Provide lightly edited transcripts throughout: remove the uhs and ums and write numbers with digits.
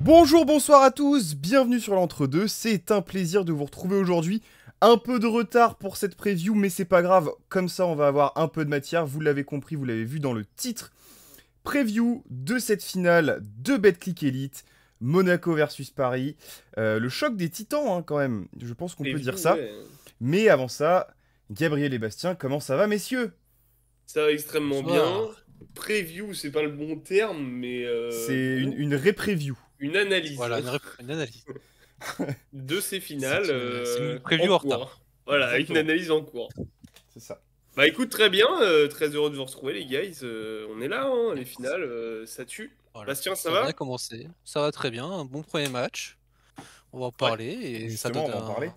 Bonjour, bonsoir à tous, bienvenue sur l'entre-deux, c'est un plaisir de vous retrouver aujourd'hui. Un peu de retard pour cette preview, mais c'est pas grave, comme ça on va avoir un peu de matière, vous l'avez compris, vous l'avez vu dans le titre. Preview de cette finale de Betclic Elite, Monaco versus Paris. Le choc des titans hein, quand même, je pense qu'on peut dire ça. Ouais. Mais avant ça, Gabriel et Bastien, comment ça va messieurs? Ça va extrêmement bien. Bonsoir. Preview, c'est pas le bon terme, mais C'est bon, une ré-preview. une analyse Voilà, une analyse. de ces finales C'est une preview en en cours. retard. Voilà, Exactement. une analyse en cours. C'est ça. Bah écoute, très bien, très heureux de vous retrouver les guys. On est là, hein, les finales, ça tue. Voilà. Bastien, ça Ça a bien va? commencé. Ça va très bien. Un bon premier match. On va en Ouais, parler et Justement, on va en parler.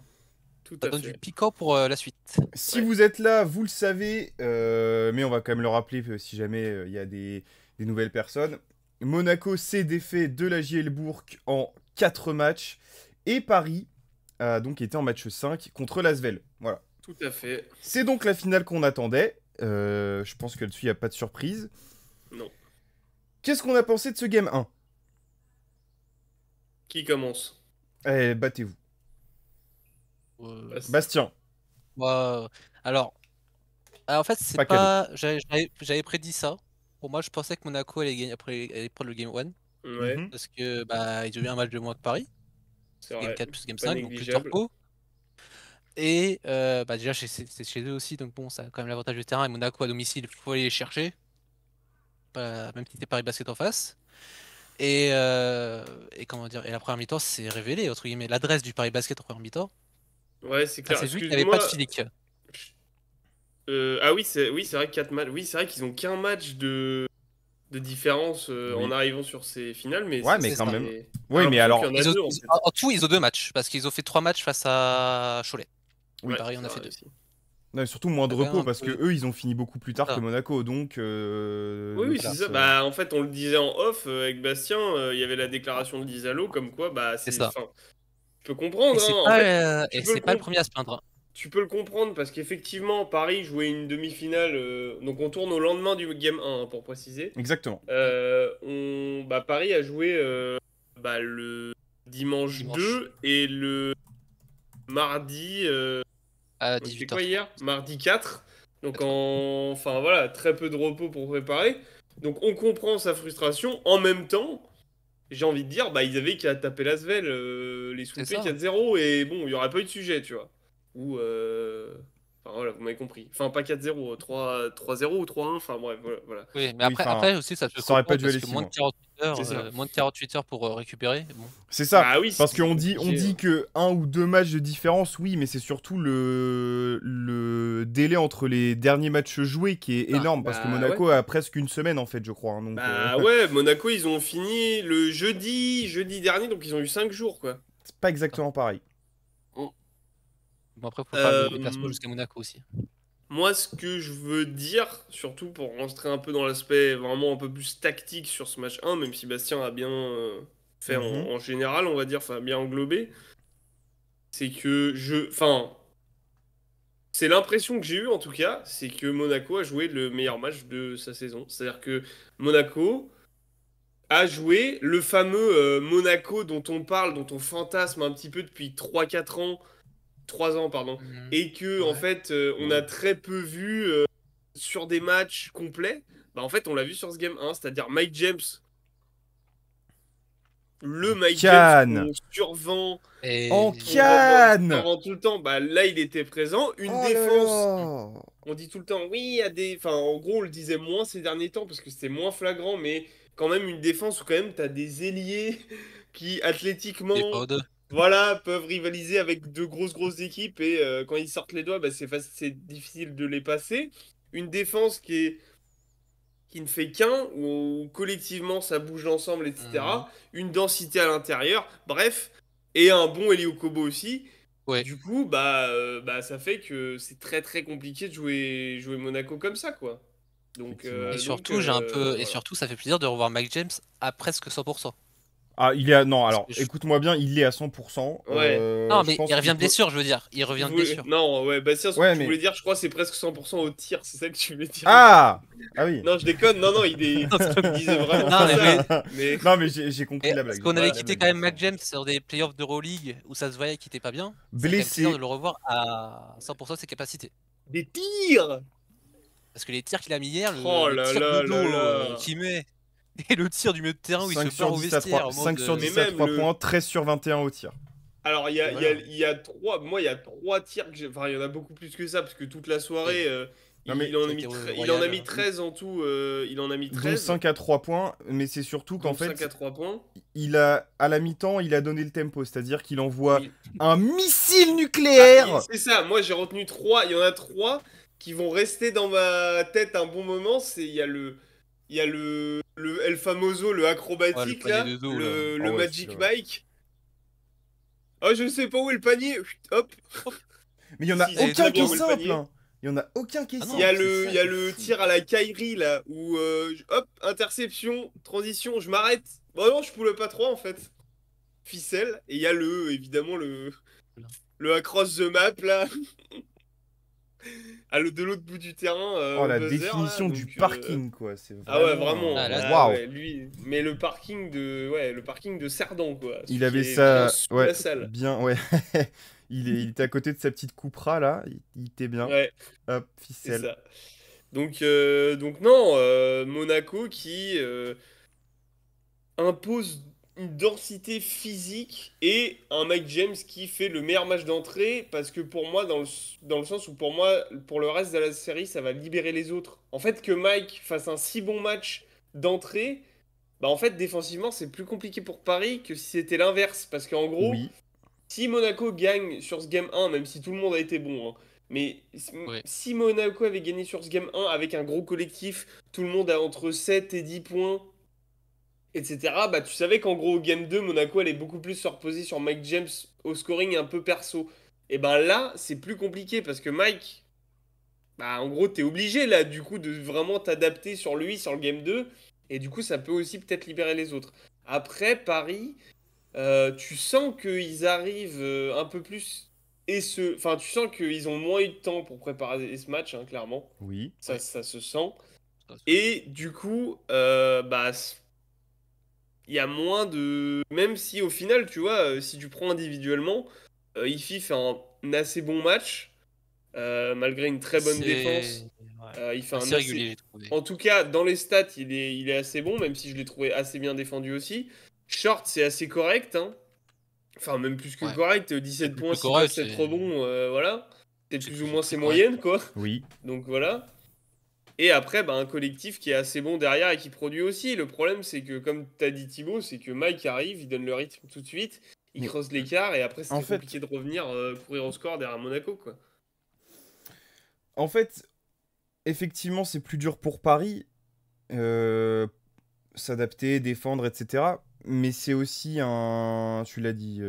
tout ça à donne du fait. piquant pour la suite. Si Ouais. vous êtes là, vous le savez, mais on va quand même le rappeler si jamais il y a des nouvelles personnes. Monaco s'est défait de la JL Bourg en 4 matchs. Et Paris a donc été en match 5 contre l'Asvel. Voilà. Tout à fait. C'est donc la finale qu'on attendait. Je pense que là-dessus, il n'y a pas de surprise. Non. Qu'est-ce qu'on a pensé de ce game 1? Qui commence? Allez, battez-vous. Euh, Bastien, moi, alors, en fait, c'est pas cadeau. pas. J'avais prédit ça. Pour moi, je pensais que Monaco allait gagner après, allait prendre le game 1 Ouais, Mhm. parce que bah ils ont eu un match de moins que Paris. c'est Game vrai. 4 plus game Pas 5, donc plus de négligeable. tempo. Et bah déjà c'est chez eux aussi, donc bon, ça a quand même l'avantage du terrain. Et Monaco à domicile, il faut aller les chercher. Même si c'était Paris Basket en face. Et comment dire, et la première mi-temps s'est révélée, entre guillemets, l'adresse du Paris Basket en première mi-temps. Ouais, c'est Ça clair. s'est vu qu'il n'y avait pas de Excuse-moi. physique. Ah oui, c'est vrai 4 matchs. Oui, c'est vrai qu'ils ont qu'un match de différence en Oui. arrivant sur ces finales, mais Ouais, ça, mais C'est quand ça. même. t'as Oui, mais l'impression qu'il y alors. en a deux en fait. En tout, ils ont 2 matchs, parce qu'ils ont fait 3 matchs face à Cholet. Oui. Ouais, Paris en c'est a fait vrai 2. aussi. Non, et surtout moins de Ça a quand même repos un parce que peu. eux ils ont fini beaucoup plus tard que Ça. Monaco donc Oui, oui, c'est Voilà, ça. Bah, en fait, on le disait en off avec Bastien, il y avait la déclaration de Lizalo comme quoi, bah, c'est c'est. ça. Enfin, je peux comprendre, hein. En fait, tu Et peux le c'est pas le comp- premier à se plaindre. tu peux le comprendre parce qu'effectivement, Paris jouait une demi-finale. Donc, on tourne au lendemain du game 1, hein, pour préciser. exactement. Bah, Paris a joué bah, le dimanche Dimanche 2 et le mardi. à On était quoi 18h30. hier? Mardi 4. Donc enfin voilà, très peu de repos pour préparer. Donc on comprend sa frustration. En même temps, j'ai envie de dire, bah ils avaient qu'à taper l'Asvel, les C'est sweeper ça. 4-0 et bon, il n'y aurait pas eu de sujet, tu vois. Ou enfin voilà, vous m'avez compris. Enfin pas 4-0, 3-0 ou 3-1, enfin bref, voilà. Oui, mais Oui, enfin, après aussi, ça peut ça aurait pas comprendre dû parce aller que si loin. C'est ça. moins de 48 heures pour récupérer. Bon, C'est ça, Bah oui, parce c'était qu'on on compliqué, dit hein. que un ou deux matchs de différence, oui, mais c'est surtout le délai entre les derniers matchs joués qui est ça. énorme parce que Bah ouais. Monaco a presque une semaine en fait, je crois. Hein, donc Bah ouais, Monaco, ils ont fini le jeudi dernier, donc ils ont eu 5 jours, quoi. c'est pas exactement pareil. Bon, après, faut faire le déplacement Euh, jusqu'à Monaco aussi. Moi, ce que je veux dire, surtout pour rentrer un peu dans l'aspect vraiment un peu plus tactique sur ce match 1, même si Bastien a bien fait Mhm. en général, on va dire, enfin bien englobé, c'est que enfin, c'est l'impression que j'ai eue en tout cas, c'est que Monaco a joué le meilleur match de sa saison. C'est-à-dire que Monaco a joué le fameux Monaco dont on parle, dont on fantasme un petit peu depuis 3 4 ans, 3 ans, pardon, Mhm. et que en Ouais. fait on a très peu vu sur des matchs complets. Bah en fait on l'a vu sur ce game 1, c'est-à-dire Mike James, le En Mike James Cannes. qu'on survend, En Et Cannes. survend tout le temps, bah là il était présent. Une Oh là défense, là. on dit tout le temps, oui, il y a des. Enfin en gros on le disait moins ces derniers temps parce que c'était moins flagrant, mais quand même une défense où quand même t'as des ailiers qui des athlétiquement. pods. Voilà, peuvent rivaliser avec de grosses équipes et quand ils sortent les doigts, bah, c'est difficile de les passer. Une défense qui ne fait qu'un, où collectivement ça bouge ensemble, Mhm. etc. Une densité à l'intérieur, bref, et un bon Elio Kobo aussi. Ouais. Du coup, bah ça fait que c'est très compliqué de jouer Monaco comme ça, quoi. Donc, Effectivement. Et surtout, voilà. ça fait plaisir de revoir Mike James à presque 100%. Ah, il est à... Non, alors, Parce que écoute-moi bien, il est à 100%. Ouais. Non, je mais pense il revient qu'il de blessure, je veux dire. Il revient de blessure. Non, ouais, Bastien, ce Ouais, que tu mais- voulais dire, je crois, c'est presque 100% au tir, c'est ça que tu voulais dire. Ah! Ah oui. Non, je déconne, non, il disait vraiment Non, pas mais ça. Mais... Non, mais j'ai compris Et la parce blague. qu'on j'ai avait compris la quitté blague, quand même bien Mac sûr. James sur des playoffs d'Euroleague où ça se voyait qu'il était pas bien. C'est quand même Blessé. plaisir de le revoir à 100% de ses capacités. Des tirs! Parce que les tirs qu'il a mis hier, Oh le là tir de là là dos là. qu'il met, et le tir du milieu de terrain où il se 5 part sur au 10 à 3, vestiaire en 5 mode, sur Mais 10 à même 3 le- points, 13 sur 21 au tir. Alors, Et voilà. il y a trois... Moi, il y a trois tirs que j'ai... Enfin, il y en a beaucoup plus que ça, parce que toute la soirée, Non, mais- il en Ça a a mis, été il en a royal. mis 13 en tout. Il en a mis Dont 13. 5 à 3 points, mais c'est surtout qu'en Donc 5 fait, à 3 points. il a, à la mi-temps, il a donné le tempo, c'est-à-dire qu'il envoie Oui. un missile nucléaire. C'est ça, moi j'ai retenu trois. Il y en a trois qui vont rester dans ma tête un bon moment. Il y a le El Famoso, le acrobatique Ouais, le là, panier de dos, là. le Ah ouais, Magic celui-là. Mike. Oh, je sais pas où est le panier. Hop. Mais il y en a Si, c'est aucun très qui est bien, le simple. panier. Hein. Il y en a aucun qui est Ah non, simple. c'est ça Il y a qui est le fou. tir à la Kyrie là, où hop, interception, transition, je m'arrête. Bon non, je pouvais pas trop en fait. Ficelle. Et il y a évidemment le across the map là. De l'autre bout du terrain, Oh, au la buzzer, définition là, du donc, parking, quoi. C'est Ah ouais, vraiment. vraiment. Ah, là, Ah Waouh. ouais, lui. Mais le parking de Cerdan, quoi. Il Celui avait qui est ça, bien sous ouais, la salle. bien, ouais. Il était à côté de sa petite Cupra là. Il était bien. Ouais, Hop, c'est ficelle. ça. Donc non, Monaco qui impose une densité physique et un Mike James qui fait le meilleur match d'entrée parce que pour moi, dans le sens où pour moi, pour le reste de la série, ça va libérer les autres. En fait, que Mike fasse un si bon match d'entrée, bah en fait, défensivement, c'est plus compliqué pour Paris que si c'était l'inverse. Parce qu'en gros, Oui. si Monaco gagne sur ce game 1, même si tout le monde a été bon, hein, mais Ouais. si Monaco avait gagné sur ce game 1 avec un gros collectif, tout le monde a entre 7 et 10 points, etc., bah tu savais qu'en gros, au game 2, Monaco allait beaucoup plus se reposer sur Mike James au scoring un peu perso. Et ben là, c'est plus compliqué parce que Mike, bah en gros, t'es obligé là, du coup, de vraiment t'adapter sur lui, sur le game 2, et du coup, ça peut aussi peut-être libérer les autres. Après, Paris. Tu sens qu'ils arrivent un peu plus Enfin, tu sens qu'ils ont moins eu de temps pour préparer ce match, hein, clairement. Oui. Ça, Ouais. ça se sent. Ça se Et du coup, bah, il y a moins de... Même si au final, tu vois, si tu prends individuellement, Ifi fait un assez bon match, malgré une très bonne défense. Ouais. Il fait un Assez régulier, j'ai trouvé. En tout cas, dans les stats, il est assez bon, même si je l'ai trouvé assez bien défendu aussi. Short, c'est assez correct, hein. Enfin, même plus que Ouais. correct, 17 plus points, que 6 correct, passes, 7 c'est- rebonds, voilà. C'est c'est plus ou plus- moins c'est ses correct, moyennes, quoi. quoi. Oui. Donc voilà. Et après, bah, un collectif qui est assez bon derrière et qui produit aussi. Le problème, c'est que, comme t'as dit Thibaut, c'est que Mike arrive, il donne le rythme tout de suite, il Mais- creuse l'écart et après, c'est En très fait- compliqué de revenir courir au score derrière Monaco, quoi. En fait, effectivement, c'est plus dur pour Paris. S'adapter, défendre, etc. Mais c'est aussi tu l'as dit,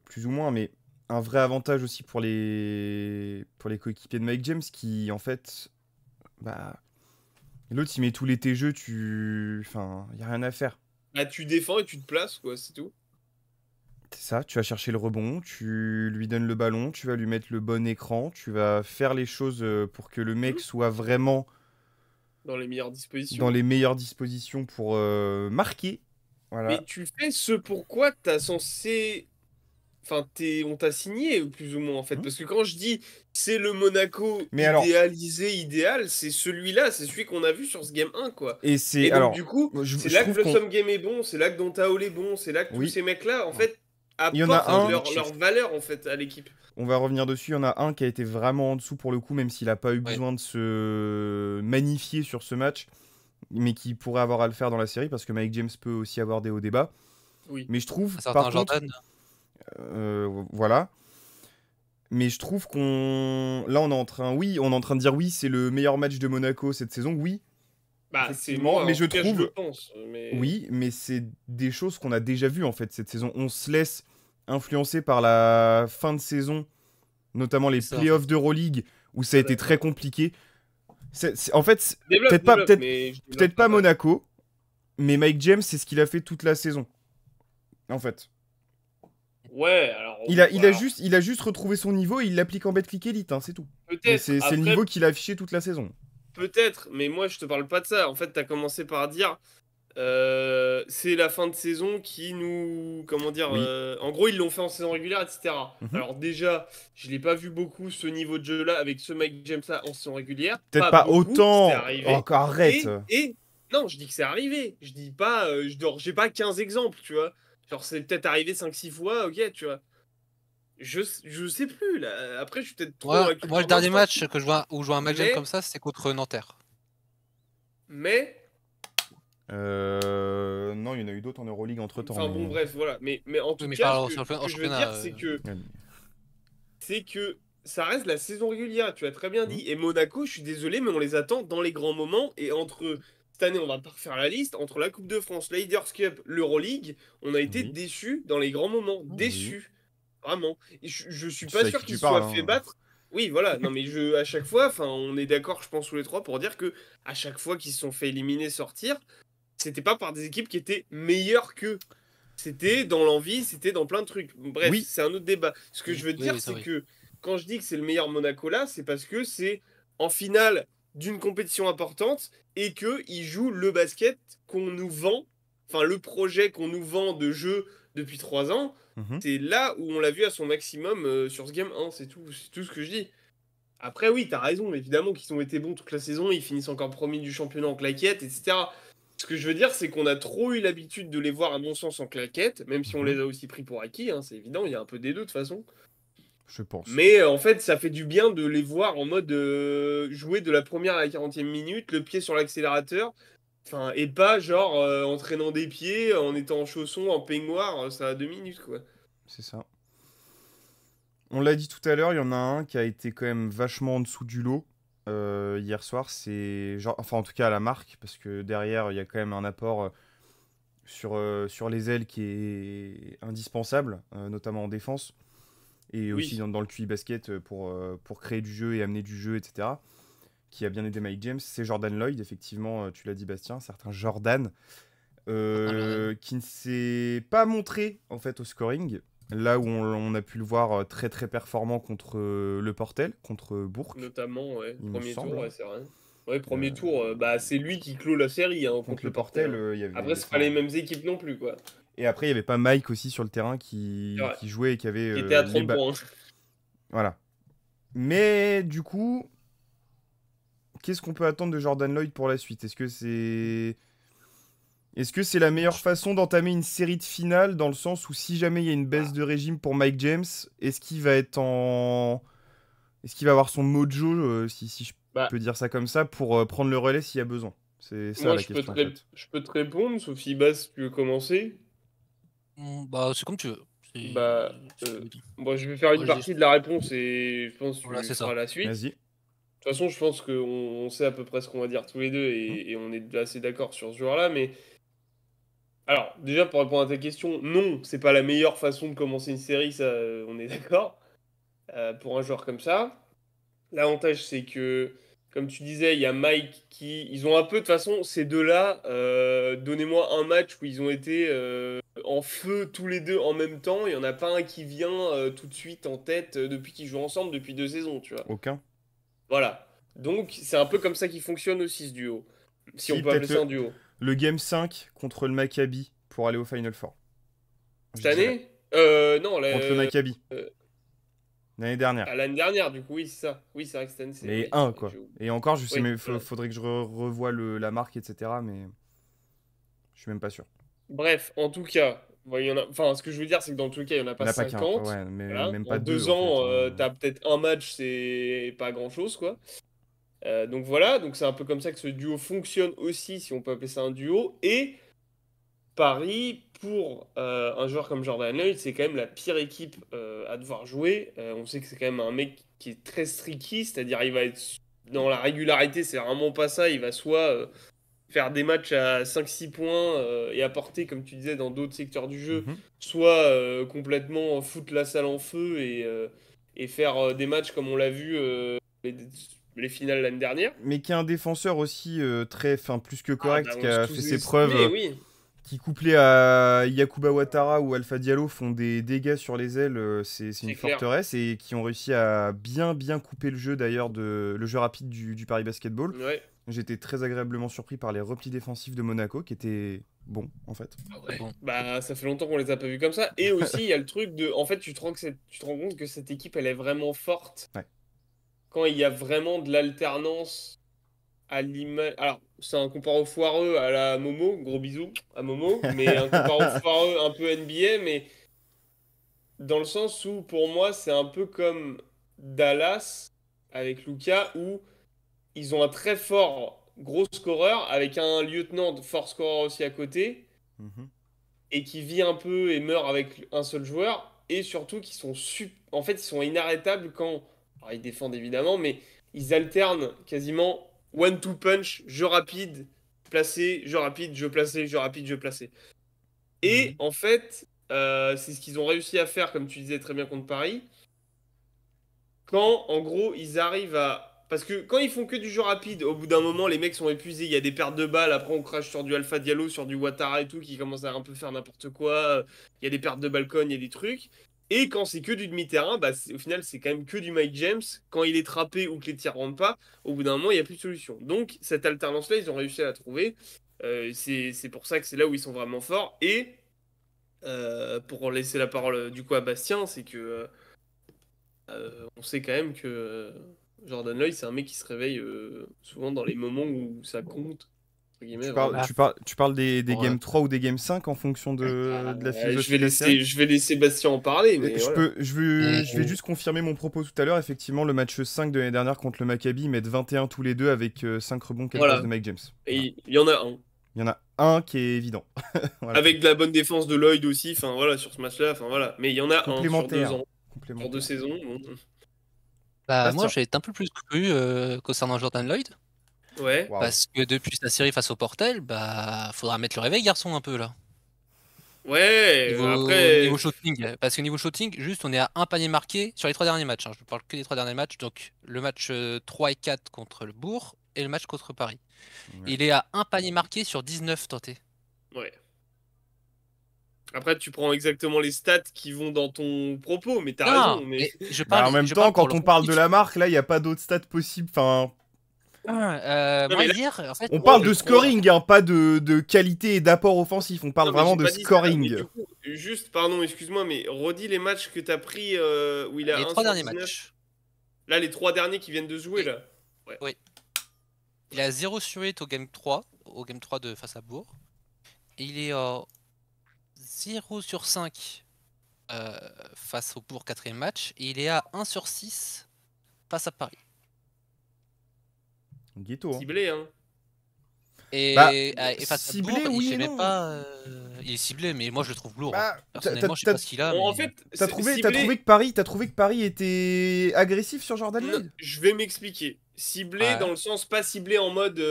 plus ou moins, mais un vrai avantage aussi pour les coéquipiers de Mike James qui, en fait, bah, l'autre il met tous les tes jeux, enfin, y a rien à faire. Bah, tu défends et tu te places, quoi, c'est tout. C'est ça, tu vas chercher le rebond, tu lui donnes le ballon, tu vas lui mettre le bon écran, tu vas faire les choses pour que le mec soit vraiment Dans les meilleures dispositions. dans les meilleures dispositions pour marquer. Voilà. Mais tu fais ce pourquoi t'as censé... Enfin, on t'a signé, plus ou moins, en fait. Hmm. Parce que quand je dis c'est le Monaco Mais alors- idéal, c'est celui-là, c'est celui qu'on a vu sur ce game 1, quoi. Et Et c'est donc, alors, du coup, je c'est là que trouve qu'on Blossom Game est bon, c'est là que Dontaol est bon, c'est là que Oui. tous ces mecs-là, en Ouais. fait, Il y en a apportent un- leur valeur, en fait, à l'équipe. on va revenir dessus. Il y en a un qui a été vraiment en dessous pour le coup, même s'il n'a pas eu Ouais. besoin de se magnifier sur ce match, mais qui pourrait avoir à le faire dans la série parce que Mike James peut aussi avoir des hauts débats. Oui. Mais je trouve, Un certain par contre, Jordan. voilà. Mais je trouve là, on est en train de dire oui, c'est le meilleur match de Monaco cette saison. Oui, Bah, c'est effectivement, moi, mais en je tout cas, trouve- le pense. Mais... oui, mais c'est des choses qu'on a déjà vues en fait cette saison. On se laisse influencer par la fin de saison, notamment les C'est ça. playoffs d'Euroleague où ça a été très compliqué. En fait, Développe, peut-être pas mais je développe peut-être pas mal. Monaco, mais Mike James, c'est ce qu'il a fait toute la saison. en fait. Ouais, alors Il a voilà, juste retrouvé son niveau et il l'applique en Betclic Elite, hein, c'est tout. Mais peut-être. c'est le Après, niveau qu'il a affiché toute la saison. peut-être. Mais moi, je te parle pas de ça. En fait, t'as commencé par dire. C'est la fin de saison qui nous. Comment dire Oui. en gros, ils l'ont fait en saison régulière, etc. Mhm. Alors, déjà, je l'ai pas vu beaucoup ce niveau de jeu-là avec ce Mike James-là en saison régulière. Peut-être Pas pas beaucoup, c'est autant. Oh, arrivé. encore arrête. Et. Non, je dis que c'est arrivé. Je dis pas. J'ai pas 15 exemples, tu vois. Genre, c'est peut-être arrivé 5-6 fois, ok, tu vois. Je sais plus, là. Après, je suis peut-être trop dans la Moi, le culture dernier d'instant. match que je vois où je vois un Mac James comme Mais. ça, c'était contre Nanterre. Mais. Non, il y en a eu d'autres en Euroleague entre temps. Enfin, bon, bref, voilà. Mais en Oui, tout mais je cas, parle ce en que je veux championnat. dire, c'est que ça reste la saison régulière, tu as très bien dit. Et Monaco, je suis désolé, mais on les attend dans les grands moments. Et entre cette année, on va pas refaire la liste, entre la Coupe de France, la Leaders Cup, l'Euroleague, on a été Oui. déçus dans les grands moments. Oui. Déçus. Vraiment. Et je suis Tu pas sais à sûr qui qu'ils tu se parles, soient fait hein. battre. Oui, voilà. Non, mais à chaque fois, enfin, on est d'accord, je pense, tous les trois, pour dire que à chaque fois qu'ils se sont fait éliminer, sortir, c'était pas par des équipes qui étaient meilleures qu'eux. C'était dans l'envie, c'était dans plein de trucs. Bref, Oui. c'est un autre débat. Ce que Oui, je veux oui, dire, oui, ça c'est oui. que quand je dis que c'est le meilleur Monaco là, c'est parce que c'est en finale d'une compétition importante et qu'ils jouent le basket qu'on nous vend, enfin le projet qu'on nous vend de jeu depuis 3 ans. Mhm. C'est là où on l'a vu à son maximum sur ce game 1, c'est tout ce que je dis. Après, oui, t'as raison, évidemment qu'ils ont été bons toute la saison, ils finissent encore premiers du championnat en claquette, etc. Ce que je veux dire, c'est qu'on a trop eu l'habitude de les voir, à mon sens, en claquette, même si on Mhm. les a aussi pris pour acquis, hein, c'est évident, il y a un peu des deux de toute façon. Je pense. Mais en fait, ça fait du bien de les voir en mode jouer de la première à la 40e minute, le pied sur l'accélérateur, enfin, et pas genre en traînant des pieds, en étant en chaussons, en peignoir, ça a 2 minutes, quoi. C'est ça. On l'a dit tout à l'heure, il y en a un qui a été quand même vachement en dessous du lot hier soir. C'est genre, enfin en tout cas à la marque, parce que derrière il y a quand même un apport sur les ailes qui est indispensable, notamment en défense et aussi Oui, dans le QI basket pour créer du jeu et amener du jeu, etc. Qui a bien aidé Mike James. C'est Jordan Lloyd, effectivement, tu l'as dit Bastien, certain Jordan, Jordan. qui ne s'est pas montré en fait au scoring. Là où on a pu le voir très très performant contre le Portel, contre Bourg, notamment, ouais, il me premier tour, semble. ouais, c'est vrai. Ouais, Euh, premier tour, bah c'est lui qui clôt la série hein, Contre contre le le Portel, Portel, hein. il y Après, avait. c'est pas les Enfin, mêmes équipes non plus, quoi. et après, il n'y avait pas Mike aussi sur le terrain C'est vrai. qui jouait et qui avait Qui était à les 30 points. Voilà. Mais du coup, qu'est-ce qu'on peut attendre de Jordan Lloyd pour la suite? Est-ce que c'est la meilleure façon d'entamer une série de finales dans le sens où si jamais il y a une baisse Bah, de régime pour Mike James, est-ce qu'il va être en... Est-ce qu'il va avoir son mojo, si je bah, peux dire ça comme ça, pour prendre le relais s'il y a besoin? C'est ça moi, la question en fait. je peux te répondre, Sophie Basse, tu veux commencer? Bah, c'est comme tu veux. Bah, C'est- moi, je vais faire une Moi, je partie de la réponse et je pense que Voilà, tu c'est ça. feras la suite. Vas-y. De toute façon, je pense qu'on on sait à peu près ce qu'on va dire tous les deux Hmm. et on est assez d'accord sur ce joueur-là. Mais alors, déjà, pour répondre à ta question, non, c'est pas la meilleure façon de commencer une série, ça, on est d'accord, pour un joueur comme ça. L'avantage, c'est que, comme tu disais, il y a Mike qui. Ils ont un peu, de toute façon, ces deux-là, donnez-moi un match où ils ont été en feu tous les deux en même temps. Il n'y en a pas un qui vient tout de suite en tête depuis qu'ils jouent ensemble depuis 2 saisons, tu vois. Aucun. Voilà. Donc, c'est un peu comme ça qu'il fonctionne aussi ce duo. Si on Si, peut appeler peut-être ça un duo. le Game 5 contre le Maccabi pour aller au Final Four. Cette Je dirais. année non, Contre le Maccabi, euh, l'année dernière. l'année dernière, du coup, oui, c'est ça. Oui, c'est vrai que cette année, c'est. Mais Oui, c'est un vrai que quoi. j'ai oublié. Et encore, je sais, Oui, mais voilà. faudrait que je revoie la marque, etc. Mais je suis même pas sûr. Bref, en tout cas, bon, enfin, ce que je veux dire, c'est que dans tous les cas, il n'y en a Il pas n'y en a pas qu'un. 50. Ouais, mais Voilà. même En pas deux deux en fait, ans, hein. t'as peut-être un match, c'est pas grand-chose, quoi. Donc voilà, donc c'est un peu comme ça que ce duo fonctionne aussi, si on peut appeler ça un duo. Et Paris, pour un joueur comme Jordan Lloyd, c'est quand même la pire équipe à devoir jouer. On sait que c'est quand même un mec qui est très streaky, c'est-à-dire il va être dans la régularité, c'est vraiment pas ça. Il va soit faire des matchs à 5-6 points et apporter, comme tu disais, dans d'autres secteurs du jeu, Mhm. soit complètement foutre la salle en feu et faire des matchs comme on l'a vu les finales l'année dernière. Mais qui est un défenseur aussi très, enfin plus que Ah bah correct, on qui l'a a fait tous ses preuves, estimé, oui. qui couplé à Yakuba Ouattara ou Alpha Diallo font des dégâts sur les ailes, c'est une clair. forteresse et qui ont réussi à bien couper le jeu d'ailleurs, le jeu rapide du Paris Basketball. Ouais. J'étais très agréablement surpris par les replis défensifs de Monaco qui étaient bons en fait. Ouais. Bon. Bah, ça fait longtemps qu'on les a pas vus comme ça. Et aussi, il y a le truc de. En fait, tu te rends compte que cette équipe, elle est vraiment forte. Ouais. Quand il y a vraiment de l'alternance à l'image. Alors, c'est un comparo foireux à la Momo. Gros bisous à Momo. Mais un comparo foireux un peu NBA. Mais dans le sens où, pour moi, c'est un peu comme Dallas avec Luka, où ils ont un très fort gros scoreur avec un lieutenant de fort scoreur aussi à côté. Mhm. Et qui vit un peu et meurt avec un seul joueur, et surtout qui sont en fait ils sont inarrêtables quand alors, ils défendent évidemment, mais ils alternent quasiment one two punch, jeu rapide, placé, jeu rapide, jeu placé, jeu rapide, jeu placé. Et en fait, c'est ce qu'ils ont réussi à faire, comme tu disais très bien contre Paris, quand en gros ils arrivent à. Parce que quand ils font que du jeu rapide, au bout d'un moment, les mecs sont épuisés, il y a des pertes de balles, après on crache sur du Alpha Diallo, sur du Ouattara et tout, qui commence à un peu faire n'importe quoi, il y a des pertes de balcon, il y a des trucs. Et quand c'est que du demi-terrain, bah, au final c'est quand même que du Mike James. Quand il est trappé ou que les tirs rentrent pas, au bout d'un moment, il n'y a plus de solution. Donc cette alternance-là, ils ont réussi à la trouver. C'est pour ça que c'est là où ils sont vraiment forts. Et pour laisser la parole du coup à Bastien, c'est que on sait quand même que Jordan Lloyd, c'est un mec qui se réveille souvent dans les moments où ça compte. Entre guillemets, vraiment. Tu parles des Pour, Game 3 ou des Game 5 en fonction de la philosophie de la série. Je vais laisser Bastien en parler, mais voilà. Je vais juste confirmer mon propos tout à l'heure. Effectivement, le match 5 de l'année dernière contre le Maccabi, ils mettent 21 tous les deux avec 5 rebonds, 4 Voilà. passes de Mike James. Voilà. Et il y en a un. Il y en a un qui est évident. Voilà. Avec de la bonne défense de Lloyd aussi, enfin voilà, sur ce match-là, enfin voilà. Mais il y en a un sur 2 Complémentaire. ans, sur 2 saisons. Bon. Bah, Bastien. moi, j'ai été un peu plus cru concernant Jordan Lloyd. Ouais. Waouh. Parce que depuis sa série face au Portel, bah, faudra mettre le réveil, garçon, un peu là. Ouais, Niveau après. shooting. Parce que niveau shooting, juste, on est à un panier marqué sur les 3 derniers matchs. Hein. Je ne parle que des 3 derniers matchs. Donc, le match 3 et 4 contre le Bourg et le match contre Paris. Ouais. Il est à un panier marqué sur 19 tentés. Ouais. Après, tu prends exactement les stats qui vont dans ton propos, mais t'as Non, raison. Mais... je Bah, parle, en même je temps, parle pour quand le on parle de collectif. la marque, là, il n'y a pas d'autres stats possibles. Enfin, Non, Moi, mais là, hier, en fait, on parle je de prends- scoring, hein, pas de qualité et d'apport offensif. On parle Non, mais vraiment j'ai de pas dit ça, scoring. mais du coup, juste, pardon, excuse-moi, mais redis les matchs que t'as pris où il a les 1 3 sur derniers 19. matchs. Là, les 3 derniers qui viennent de se jouer, Et- là. Oui. Il a 0 sur 8 au Game 3, de face à Bourg. Et il est à 0 sur 5 face au Bourg 4ème match. Et il est à 1 sur 6 face à Paris. Ghetto, hein. Ciblé, hein. Et, Bah, et face ciblé, à Bourg, oui il et fait même non. pas. Il est ciblé, mais moi je le trouve lourd. Hein. Bah, Personnellement, je sais pas ce qu'il a. En Mais... fait, T'as trouvé que Paris était agressif sur Jordan non, Lloyd? je vais m'expliquer. Ciblé Ouais. dans le sens pas ciblé en mode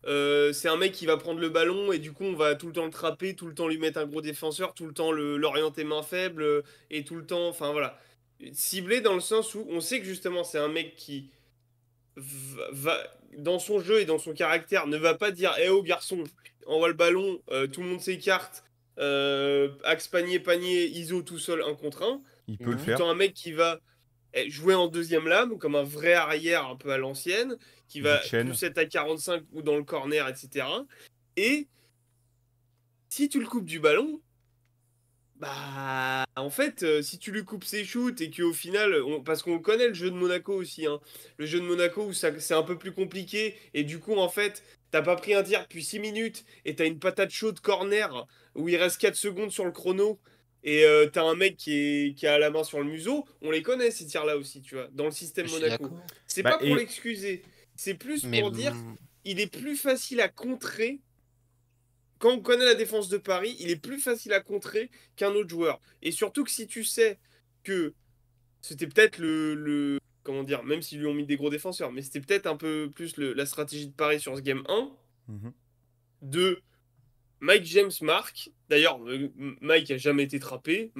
c'est un mec qui va prendre le ballon et du coup on va tout le temps le trapper, tout le temps lui mettre un gros défenseur, tout le temps l'orienter main faible et tout le temps, enfin voilà. Ciblé dans le sens où on sait que justement c'est un mec qui dans son jeu et dans son caractère ne va pas dire eh oh garçon, envoie le ballon, tout le monde s'écarte, axe panier, ISO tout seul 1 contre 1. Il peut le faire. Plutôt un mec qui va jouer en deuxième lame, comme un vrai arrière un peu à l'ancienne, qui va Zutchen. plus être à 45 ou dans le corner, etc. Et si tu le coupes du ballon, bah en fait, si tu lui coupes ses shoots et qu'au final, parce qu'on connaît le jeu de Monaco aussi, hein, le jeu de Monaco où c'est un peu plus compliqué, et du coup en fait, t'as pas pris un tir depuis 6 minutes, et t'as une patate chaude corner, où il reste 4 secondes sur le chrono, et t'as un mec qui a la main sur le museau, on les connaît ces tirs-là aussi, tu vois, dans le système Je suis Monaco. d'accord. C'est Bah, pas pour et- l'excuser, c'est plus Mais pour dire, il est plus facile à contrer. Quand on connaît la défense de Paris, il est plus facile à contrer qu'un autre joueur. Et surtout que si tu sais que c'était peut-être comment dire, même s'ils lui ont mis des gros défenseurs, mais c'était peut-être un peu plus la stratégie de Paris sur ce game 1, Mhm. de Mike James marque. D'ailleurs, Mike a jamais été trappé.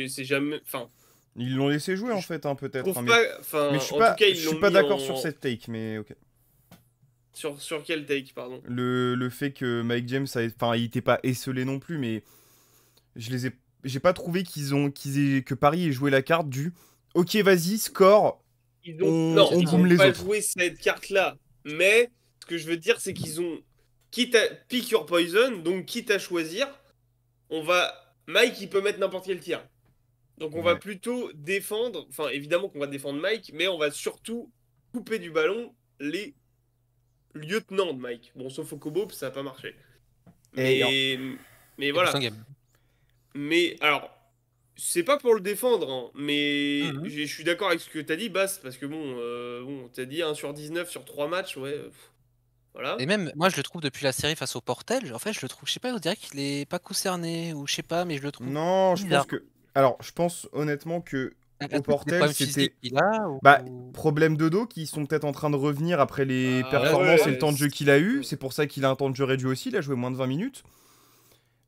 C'est jamais. Enfin, Ils l'ont laissé jouer en fait, hein, je peut-être. trouve hein, pas. Enfin, mais je suis en pas, tout cas, je ils suis l'ont pas mis d'accord en. sur cette take, mais ok. Sur quel take, pardon? Le fait que Mike James, enfin, il était pas esselé non plus, mais j'ai pas trouvé que Paris ait joué la carte du ok, vas-y, score, Non, on ils boum ont les pas autres. joué cette carte-là. Mais ce que je veux dire, c'est qu'ils ont quitte à pick your poison, donc quitte à choisir, Mike, il peut mettre n'importe quel tir. Donc on va Ouais. plutôt défendre, enfin évidemment qu'on va défendre Mike, mais on va surtout couper du ballon les lieutenants de Mike. Bon, sauf au Kobo, ça n'a pas marché. Et Mais Et voilà. plus un game. Mais alors, c'est pas pour le défendre, hein, mais Mhm. je suis d'accord avec ce que t'as dit, Bass, parce que t'as dit 1 sur 19 sur 3 matchs, ouais. Voilà. Et même, moi, je le trouve depuis la série face au Portel. En fait, je le trouve, je sais pas, on dirait qu'il est pas concerné, ou je sais pas, mais je le trouve non, bizarre. je pense honnêtement que au Des Portel, problèmes c'était physiques qu'il a, bah ou... problème de dos qui sont peut-être en train de revenir après les Ah performances et ouais, le temps de jeu qu'il a eu. C'est pour ça qu'il a un temps de jeu réduit aussi. Il a joué moins de 20 minutes.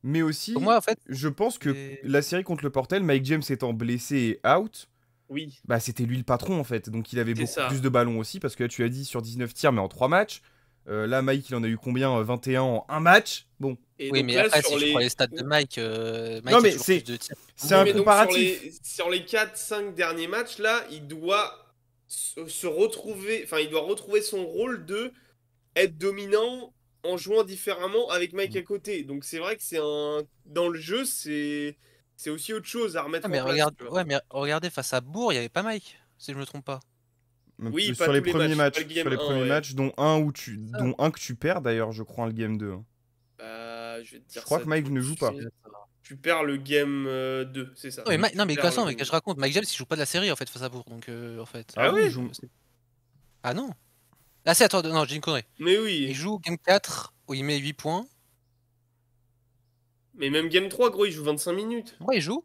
Mais Pour aussi, moi, en fait, je pense que c'est- la série contre le Portel, Mike James étant blessé et out, oui, bah c'était lui le patron en fait. Donc il avait c'est beaucoup ça. plus de ballons aussi, parce que là tu as dit sur 19 tirs, mais en 3 matchs. Là, Mike, il en a eu combien 21 en un match. Bon. Et Oui, donc mais là, après, sur si je prends les. les stats de Mike, Non, Mike a mais toujours plus de tirs. c'est Oui, un mais donc comparatif. sur les 4-5 derniers matchs, là, il doit se retrouver. Enfin, il doit retrouver son rôle de être dominant en jouant différemment avec Mike à côté. Donc c'est vrai que c'est un. Dans le jeu, c'est aussi autre chose à Ah, remettre en mais place, regarde, tu vois. ouais, mais regardez, face à Bourg, il y avait pas Mike, si je me trompe pas. Oui, pas Sur les tous les premiers matchs, pas le matchs, sur game les 1, premiers ouais. matchs, C'est ça. dont un que tu perds d'ailleurs, je crois, le game 2. Je vais te Je dire crois ça que Mike tout ne de joue pas. suite. Tu perds le game 2, c'est ça. Non, mais, Tu non, mais de toute perds le façon, mais game que je 2. raconte, Mike James, il joue pas de la série, en fait, face à Bourg, donc, en fait... Ah Ah oui, il ouais? joue. Ah non. Ah si, attends, non, j'ai une connerie. Mais Il oui. joue Game 4, où il met 8 points. Mais même game 3, gros, il joue 25 minutes. Ouais, il joue.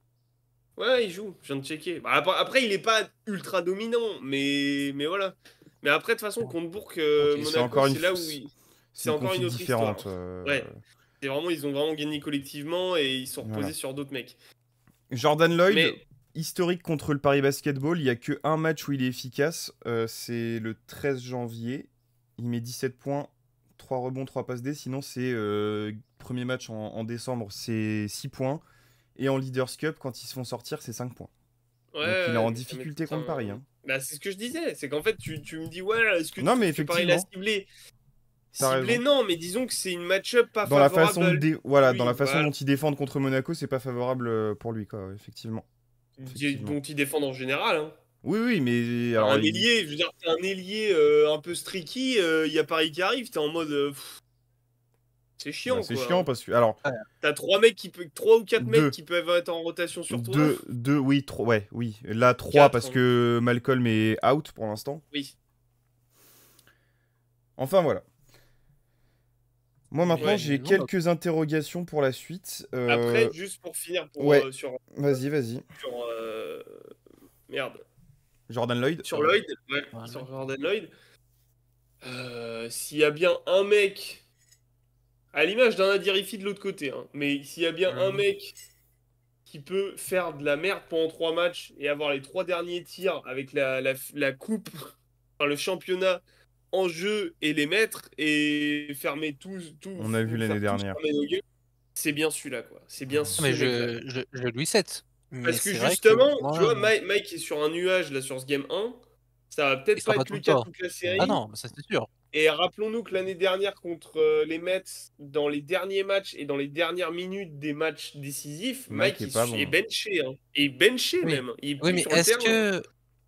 Ouais, il joue, je viens de checker. Bah, après, il est pas ultra dominant, mais voilà. Mais après, de toute façon, contre Bourg, Ok. C'est Monaco, encore c'est là où c'est c'est une encore une config autre histoire. différente. Ouais. C'est vraiment, ils ont vraiment gagné collectivement et ils sont reposés Voilà. sur d'autres mecs. Jordan Lloyd, Mais historique contre le Paris Basketball, il y a que un match où il est efficace, c'est le 13 janvier. Il met 17 points, 3 rebonds, 3 passes D. Sinon, c'est premier match en décembre, c'est 6 points. Et en Leaders Cup, quand ils se font sortir, c'est 5 points. ouais, Donc il est en mais ça difficulté m'étonne. contre Paris. Hein. Bah, c'est ce que je disais. C'est qu'en fait, tu me dis, ouais, est-ce que tu Non, mais trouves que Paris l'a effectivement, ciblé? t'as Ciblé, raison. non, mais disons que c'est une match-up pas Dans la favorable façon, à lui. voilà, dans Oui, la façon voilà. dont ils défendent contre Monaco, c'est pas favorable pour lui, quoi, effectivement. Dont ils défendent en général. Hein. Oui, oui, mais alors, Un ailier, je veux dire, t'es un ailier un peu streaky, il y a Paris qui arrive, t'es en mode. C'est chiant, bah, c'est quoi. chiant parce que, alors, T'as 3 ou 4 mecs deux, qui peuvent être en rotation sur toi. oui, 3, ouais, oui. Là, 3 Quatre, parce hein. que Malcolm est out pour l'instant. Oui. Enfin, voilà. Moi, maintenant, Ouais, j'ai non, quelques interrogations pour la suite. Après, juste pour finir ouais. sur. Vas-y. sur merde. Jordan Lloyd. Sur Lloyd. Ouais, Ouais, sur Jordan Lloyd. S'il y a bien un mec. À l'image d'un Adirifi de l'autre côté, hein, mais s'il y a bien un mec qui peut faire de la merde pendant 3 matchs et avoir les 3 derniers tirs avec la coupe, enfin, le championnat en jeu et les mettre et fermer tout On a vu nous l'année faire tous dernière. fermer nos gueules, c'est bien celui-là, quoi. C'est bien ce mais mec-là. je lui 7. Mais Parce que c'est vrai que justement, tu vois, moi, Mike est sur un nuage là sur ce game 1. Ça va il peut-être sera pas pas être tout le le cas temps. toute la Ah série. non, ça c'est sûr. Et rappelons-nous que l'année dernière contre les Mets, dans les derniers matchs et dans les dernières minutes des matchs décisifs, Mike Mike est pas bon. est benché. Hein. Et benché Oui. même. Il est Oui, plus mais sur le est-ce terrain. que...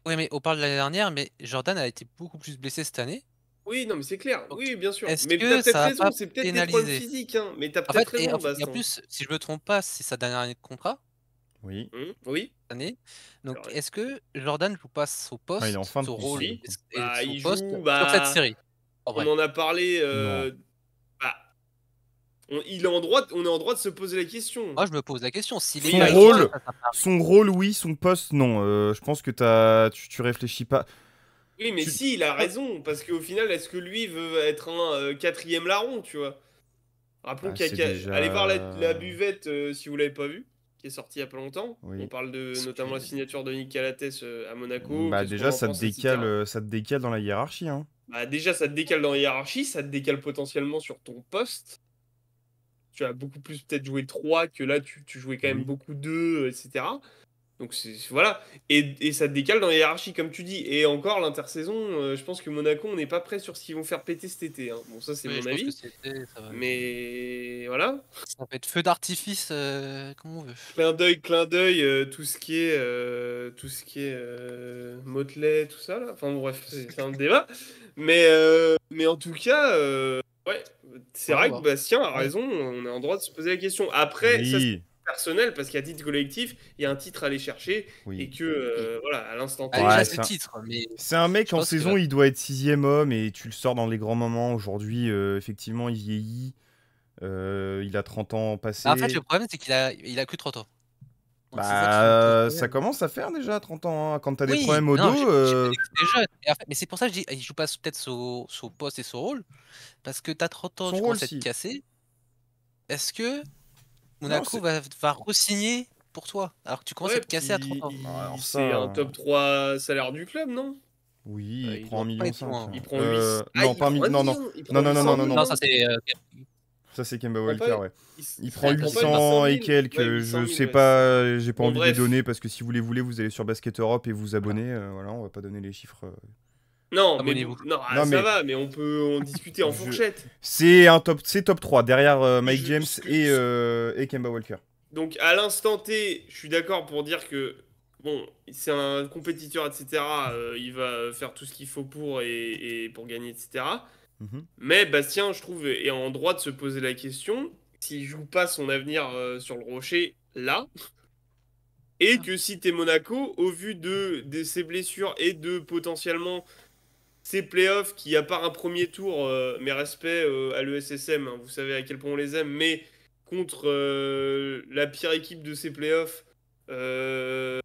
Oui, mais on parle de l'année dernière, mais Jordan a été beaucoup plus blessé cette année. Oui, non, mais c'est clair. Donc, Oui, bien sûr. est-ce Mais t'as que peut-être ça a raison. pas C'est peut-être des problèmes pénalisé? physiques. Hein. Mais t'as En peut-être fait, et raison, en Bastien. plus, si je me trompe pas, c'est sa dernière année de contrat Oui. Oui. cette année. Donc, vrai. est-ce que Jordan joue pas son poste, Ah, il est en fin de son contrat, rôle du Si. coup. et Bah, son il poste joue. sur cette Bah, série? En on vrai. en a parlé. Non. Bah, on est en droit de se poser la question. Moi, je me pose la question. S'il est Son pas rôle, efficace face à Paris- son rôle, oui, son poste, non. Je pense que tu réfléchis pas. Oui, mais Tu- si, il a raison. Parce qu'au final, est-ce que lui veut être un quatrième larron, tu vois? Rappelons Bah, qu'il y a c'est allez voir la déjà. buvette si vous l'avez pas vu, qui est sortie il y a pas longtemps. Oui. On parle de Parce notamment la que- signature de Nick Calates à Monaco, Bah qu'est-ce qu'on déjà, en pense, etc. ça te décale dans la hiérarchie. Hein. Bah, déjà, ça te décale dans la hiérarchie, ça te décale potentiellement sur ton poste. Tu as beaucoup plus peut-être joué 3 que là, tu jouais quand même Oui. beaucoup 2, etc. Donc voilà. Et ça te décale dans la hiérarchie, comme tu dis. Et encore, l'intersaison, je pense que Monaco, on n'est pas prêt sur ce qu'ils vont faire péter cet été, hein. Bon, ça, c'est Oui, mon je pense que avis. c'était. Mais voilà. Ça va être feu d'artifice comme on veut. Clin d'œil, tout ce qui est Motley, tout ça là. Enfin bon, bref, c'est un débat. Mais en tout cas, ouais, c'est Ouais, vrai que bah. Bastien a Ouais. raison. On est en droit de se poser la question. Après, ça c'est Oui, personnel parce qu'à titre collectif, il y a un titre à aller chercher et oui. que Oui. voilà, à l'instant T. Ah, Ouais, déjà, c'est c'est le un... titre, mais c'est un mec je en pense que. saison, il doit être 6ème homme et tu le sors dans les grands moments. Aujourd'hui, effectivement, il vieillit. Il a 30 ans Bah, en fait, le passés. problème, c'est qu'il a que 30 ans. Donc, c'est ça qui me pose Bah, ça problème. commence à faire déjà 30 ans, hein. Quand t'as des Oui, problèmes au non, dos, j'ai pas dit que c'était jeune. Mais c'est pour ça que je dis, il joue pas peut-être son poste et son rôle. Parce que t'as 30 ans, son tu rôle, commences à te si. casser. Est-ce que Non, Monaco c'est... va re-signer pour toi? Alors que tu commences à Ouais, te casser à 30 puis ans. Alors c'est un ça... top 3 salaire du club, non? Oui, il Il prend doit 1,5 pas million. être loin. Il prend 8. Ah, Non, il pas un prend 1 million. Non, non. million. Il Non, prend non, non, 800 non, non, 000, non. Non, ça non? c'est. Ça, c'est Kemba Il prend Walker, pas, ouais. il, s- Il il prend Ouais, prend pas 800 800 et 000. quelques. Ouais, 800 Je 000, sais ouais, c'est ça. pas, j'ai pas Bon, envie de les bref. donner parce que si vous les voulez, vous allez sur Basket Europe et vous abonnez. Voilà, on va pas donner les chiffres. Non, mais Abonnez-vous. non, Non, ça mais va, mais on peut en discuter en je... fourchette. c'est top 3 derrière Mike Je- James ce que- et Kemba Walker. Donc, à l'instant T, je suis d'accord pour dire que, bon, c'est un compétiteur, etc. Il va faire tout ce qu'il faut et pour gagner, etc. Mhm. Mais Bastien, je trouve, est en droit de se poser la question s'il joue pas son avenir sur le rocher là. Et que si t'es Monaco, au vu de ses blessures et de potentiellement ces playoffs qui, à part un premier tour, mes respects à l'ESSM, hein, vous savez à quel point on les aime, mais contre la pire équipe de ces playoffs, euh,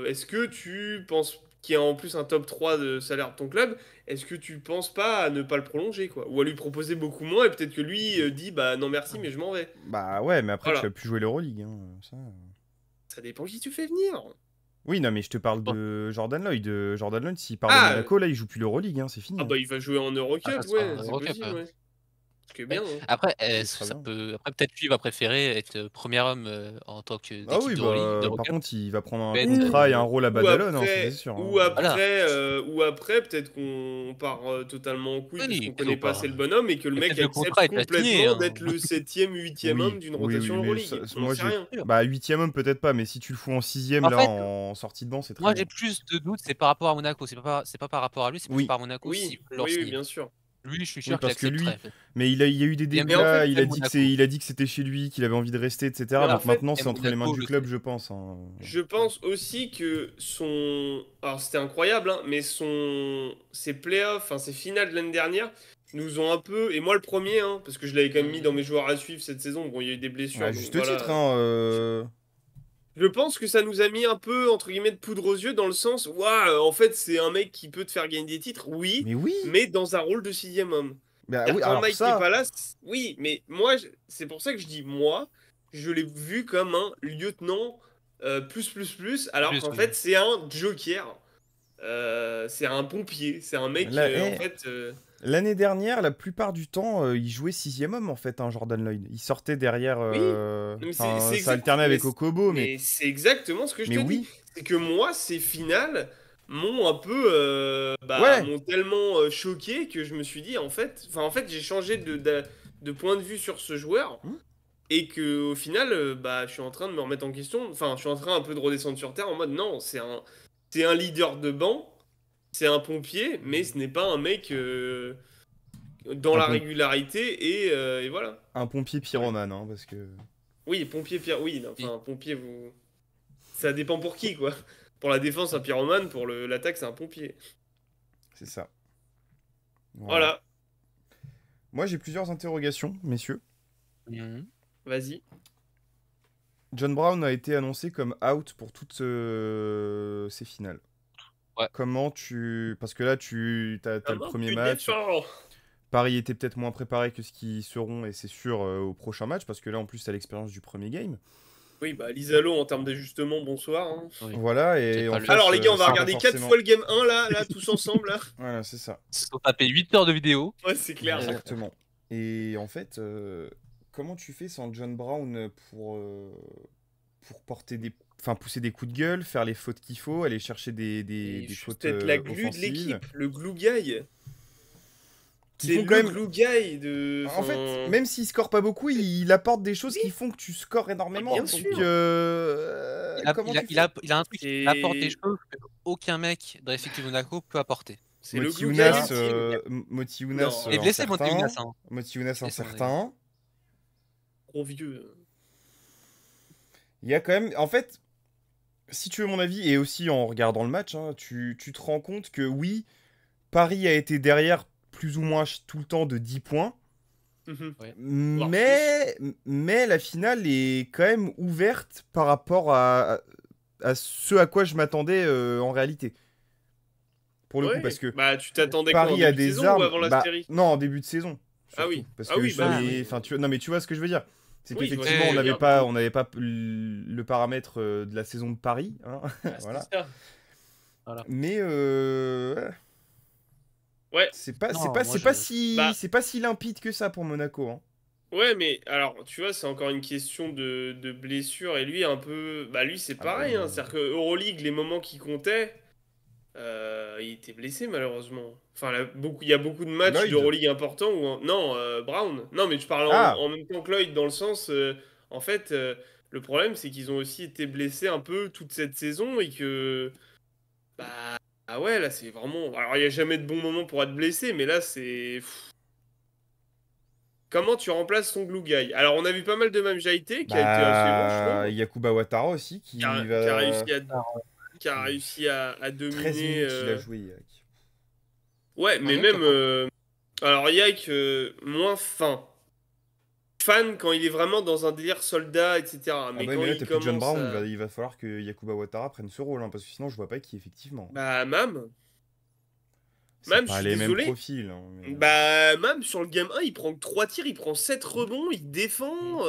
est-ce que tu penses, qui a en plus un top 3 de salaire de ton club, est-ce que tu penses pas à ne pas le prolonger, quoi? Ou à lui proposer beaucoup moins et peut-être que lui dit, bah non merci, mais je m'en vais. Bah ouais, mais après, tu Voilà. vas plus jouer l'Euroleague. Hein, ça. Ça dépend qui tu fais venir. Oui, non, mais je te parle Bon. de Jordan Lloyd. Jordan Lloyd, s'il part de Ah, Monaco, là, il joue plus l'Euroleague, hein, c'est fini. ah Hein. bah il va jouer en Ah, ça Eurocup, sera ouais, un c'est Eurocup. possible, ouais. Ce qui est Ouais. bien, hein. Après, Il sera bien. Après peut-être lui va préférer être premier homme en tant que Ah d'équipe oui, d'Euroleague, bah, par d'Eurocup. contre, il va prendre un Mais contrat et un rôle à Ou Badalone, hein, ça c'est après, sûr. ou Hein. voilà. après, ou après, peut-être qu'on part totalement en couille parce qu'on Oui, connaît pas assez le bonhomme et que le et mec peut-être le accepte contrat est pas signé. complètement Hein. d'être le septième, huitième homme Oui, d'une oui, rotation oui, mais Euroleague. On n'en moi sait j'ai. rien. Bah, 8ème homme, peut-être pas, mais si tu le fous en 6ème, En là, fait, en sortie de banc, c'est très moi bien. j'ai plus de doutes, c'est par rapport à Monaco. C'est pas par rapport à lui, c'est plus Oui, par Monaco s'ils Oui, veulent leur oui, oui, signer. bien sûr. Lui, je suis oui, sûr qu'il parce que lui. accepterait. Mais il y a eu des Mais en fait, débats, il a même dit Monaco. il a dit que c'était chez lui, qu'il avait envie de rester, etc. Mais en Donc fait, maintenant, Et c'est entre les mains Monaco du le club, sait. je pense. Hein. je pense aussi que son. Alors, c'était incroyable, hein, mais ses playoffs, enfin, ses finales de l'année dernière, nous ont un peu. Et moi, le premier, hein, parce que je l'avais quand même mis dans mes joueurs à suivre cette saison. Bon, il y a eu des blessures, À donc juste titre, voilà. hein. Je pense que ça nous a mis un peu, entre guillemets, de poudre aux yeux, dans le sens, waouh, en fait, c'est un mec qui peut te faire gagner des titres, oui, Mais oui, mais dans un rôle de sixième homme. bah oui, C'est-à-dire quand alors Mike n'est ça. pas là, oui, mais moi, c'est pour ça que je dis moi, je l'ai vu comme un lieutenant alors Plus, qu'en oui. fait, c'est un joker. C'est un pompier, c'est un mec, Là, en fait. l'année dernière, la plupart du temps, il jouait 6ème homme en fait, hein, Jordan Lloyd. Il sortait derrière. Oui, mais Enfin, ça alternait avec Okobo, mais c'est exactement ce que je mais te dis. oui, C'est que moi, ces finales m'ont un peu, ouais. m'ont tellement choqué que je me suis dit, en fait, j'ai changé de point de vue sur ce joueur Hmm. et que au final, je suis en train de me remettre en question. Enfin, je suis en train un peu de redescendre sur terre en mode non, c'est un leader de banc, c'est un pompier, mais ce n'est pas un mec dans Un, la pom- régularité et voilà. un pompier Ouais. pyromane, hein, parce que. Oui, pompier, Pierre, oui, non, Et- enfin, pompier, vous. Ça dépend pour qui, quoi. Pour la défense, un pyromane, pour l'attaque, c'est un pompier. C'est ça. Voilà. Voilà, Moi, j'ai plusieurs interrogations, messieurs. Mhm. vas-y. John Brown a été annoncé comme out pour toutes ces finales. Ouais. Comment tu. Parce que là, t'as le premier match. Paris était peut-être moins préparé que ce qu'ils seront, et c'est sûr, au prochain match, parce que là, en plus, t'as l'expérience du premier game. Oui, bah Lisalo en termes d'ajustement, bonsoir. Hein. Oui. Voilà, C'est et pas en le- face, Alors les gars, on va c'est pas regarder 4 forcément... fois le game 1 là, tous ensemble là. Voilà, c'est ça. Ils se sont tapés 8 heures de vidéo. Ouais, c'est clair. Exactement. Et en fait, comment tu fais sans John Brown pour porter des... Enfin, pousser des coups de gueule, faire les fautes qu'il faut, aller chercher Et des juste fautes être la glue de offensives, l'équipe, le glue guy. qui C'est font le quand même... glue guy de. En fait, enfin, même s'il score pas beaucoup, il apporte des choses Oui. qui font que tu scores énormément. Bien Donc, sûr. comment tu fais Il a un truc, il apporte des Et- choses qu'aucun mec de l'effectif Monaco peut apporter. C'est le glue guy Motiunas, ultime. Motiunas, Non. Il est blessé, Montaigne. Motiunas Blessé, incertain. Trop vieux. Il y a quand même... En fait, si tu veux mon avis, et aussi en regardant le match, hein, tu te rends compte que oui, Paris a été derrière plus ou moins tout le temps de 10 points. Mhm. Mais la finale est quand même ouverte par rapport à ce à quoi je m'attendais en réalité. Pour le coup, Ouais. parce que Bah, tu t'attendais quoi en Paris a début de des saison armes. ou avant la Bah, série? non, en début de saison. Ah Surtout, oui. parce Ah que oui, bah oui. enfin, non, mais tu vois ce que je veux dire. C'est Oui, je vois ce qu'effectivement, que on tu veux n'avait dire. pas, le paramètre de la saison de Paris. Hein, Ah, c'est voilà. ça. Mais Ouais. c'est pas, Non, c'est pas, moi, c'est je- pas si, Bah. c'est pas si limpide que ça pour Monaco. Hein. Ouais, mais alors, tu vois, c'est encore une question de blessure. Et lui, un peu. Bah, lui, c'est Ah bah pareil. oui. Hein. C'est-à-dire que Euroleague, les moments qui comptaient, il était blessé, malheureusement. Enfin, il y a beaucoup de matchs Lloyd. d'Euroleague importants où. Non, Brown. Non, mais je parle Ah. en même temps que Lloyd, dans le sens. En fait, le problème, c'est qu'ils ont aussi été blessés un peu toute cette saison et que. Bah. Ah ouais, là, c'est vraiment. Alors, il n'y a jamais de bon moment pour être blessé, mais là, c'est. Comment tu remplaces ton glue guy? Alors, on a vu pas mal de Mamjaité qui a été assez bon, je Bah, trouve. Yakuba Ouattara aussi qui Qui a va réussi à 13 dominer. minutes il a joué. Yak. Ouais, mais Ouais, même. d'accord. Alors, Yak, moins fin. Fan quand il est vraiment dans un délire soldat, etc. Ah Mais bah quand mais là il t'as plus John commence Brown, à. il va falloir que Yakuba Ouattara prenne ce rôle, hein, parce que sinon je vois pas qui effectivement. Bah, Mam. C'est Mam, je pas suis les mêmes désolé. profils. Hein, mais... Bah, Mam, sur le game 1, il prend que 3 tirs, il prend 7 rebonds, il défend.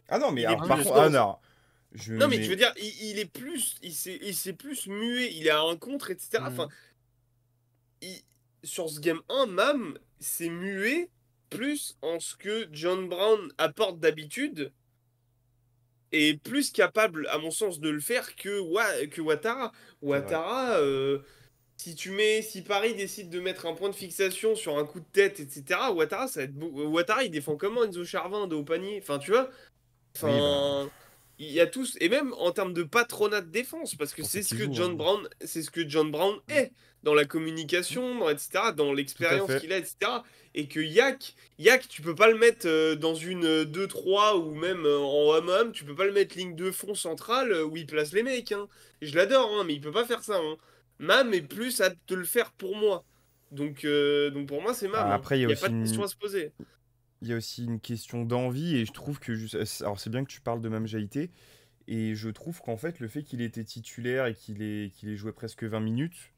Ah non, mais il est alors, plus par contre, dans- ah non, Non, mais je veux dire, il est plus. Il s'est plus muet, il a un contre, etc. Mhm. Enfin, il- sur ce game 1, Mam s'est muet plus en ce que John Brown apporte d'habitude et plus capable, à mon sens, de le faire que Ouattara. Ouattara, si Paris décide de mettre un point de fixation sur un coup de tête, etc., Ouattara, ça va être Ouattara, il défend comment Enzo Charvin de haut panier? Enfin, tu vois? Oui, bah, Enfin, il y a tous, et même en termes de patronat de défense, parce que pour ça c'est ce qu'il que joue, John hein. Brown, c'est ce que John Brown est dans la communication, etc., dans l'expérience fait. qu'il a, etc. Et que Yak, tu peux pas le mettre dans une 2-3 ou même en homme tu peux pas le mettre ligne de fond centrale où il place les mecs. Hein. Je l'adore, hein, mais il peut pas faire ça. Hein. Mam est plus apte de le faire pour moi. Donc pour moi, c'est Mam. Bah, Hein. après, Il n'y a pas de question à se poser. il y a aussi une question d'envie, et je trouve que... Alors c'est bien que tu parles de Mame Jaïté, et je trouve qu'en fait, le fait qu'il ait été titulaire et qu'il ait joué presque 20 minutes,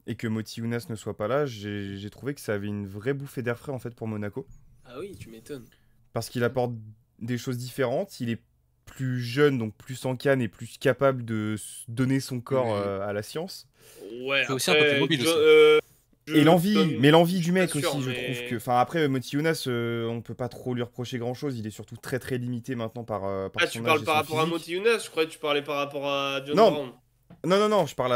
et que Moti Younas ne soit pas là, j'ai trouvé que ça avait une vraie bouffée d'air frais en fait pour Monaco. Ah oui, tu m'étonnes. Parce qu'il apporte des choses différentes, il est plus jeune, donc plus en canne et plus capable de donner son corps Oui. à la science. Ouais, C'est aussi un peu plus mobile aussi. je Et l'envie, donne- mais l'envie je du suis mec pas sûr, aussi, je mais- trouve que... Enfin après, Moti Younas, on peut pas trop lui reprocher grand-chose, il est surtout très très limité maintenant par Ah, son tu âge parles et par son rapport à physique. Moti Younas, je croyais que tu parlais par rapport à John Non. Brown. Non, je parle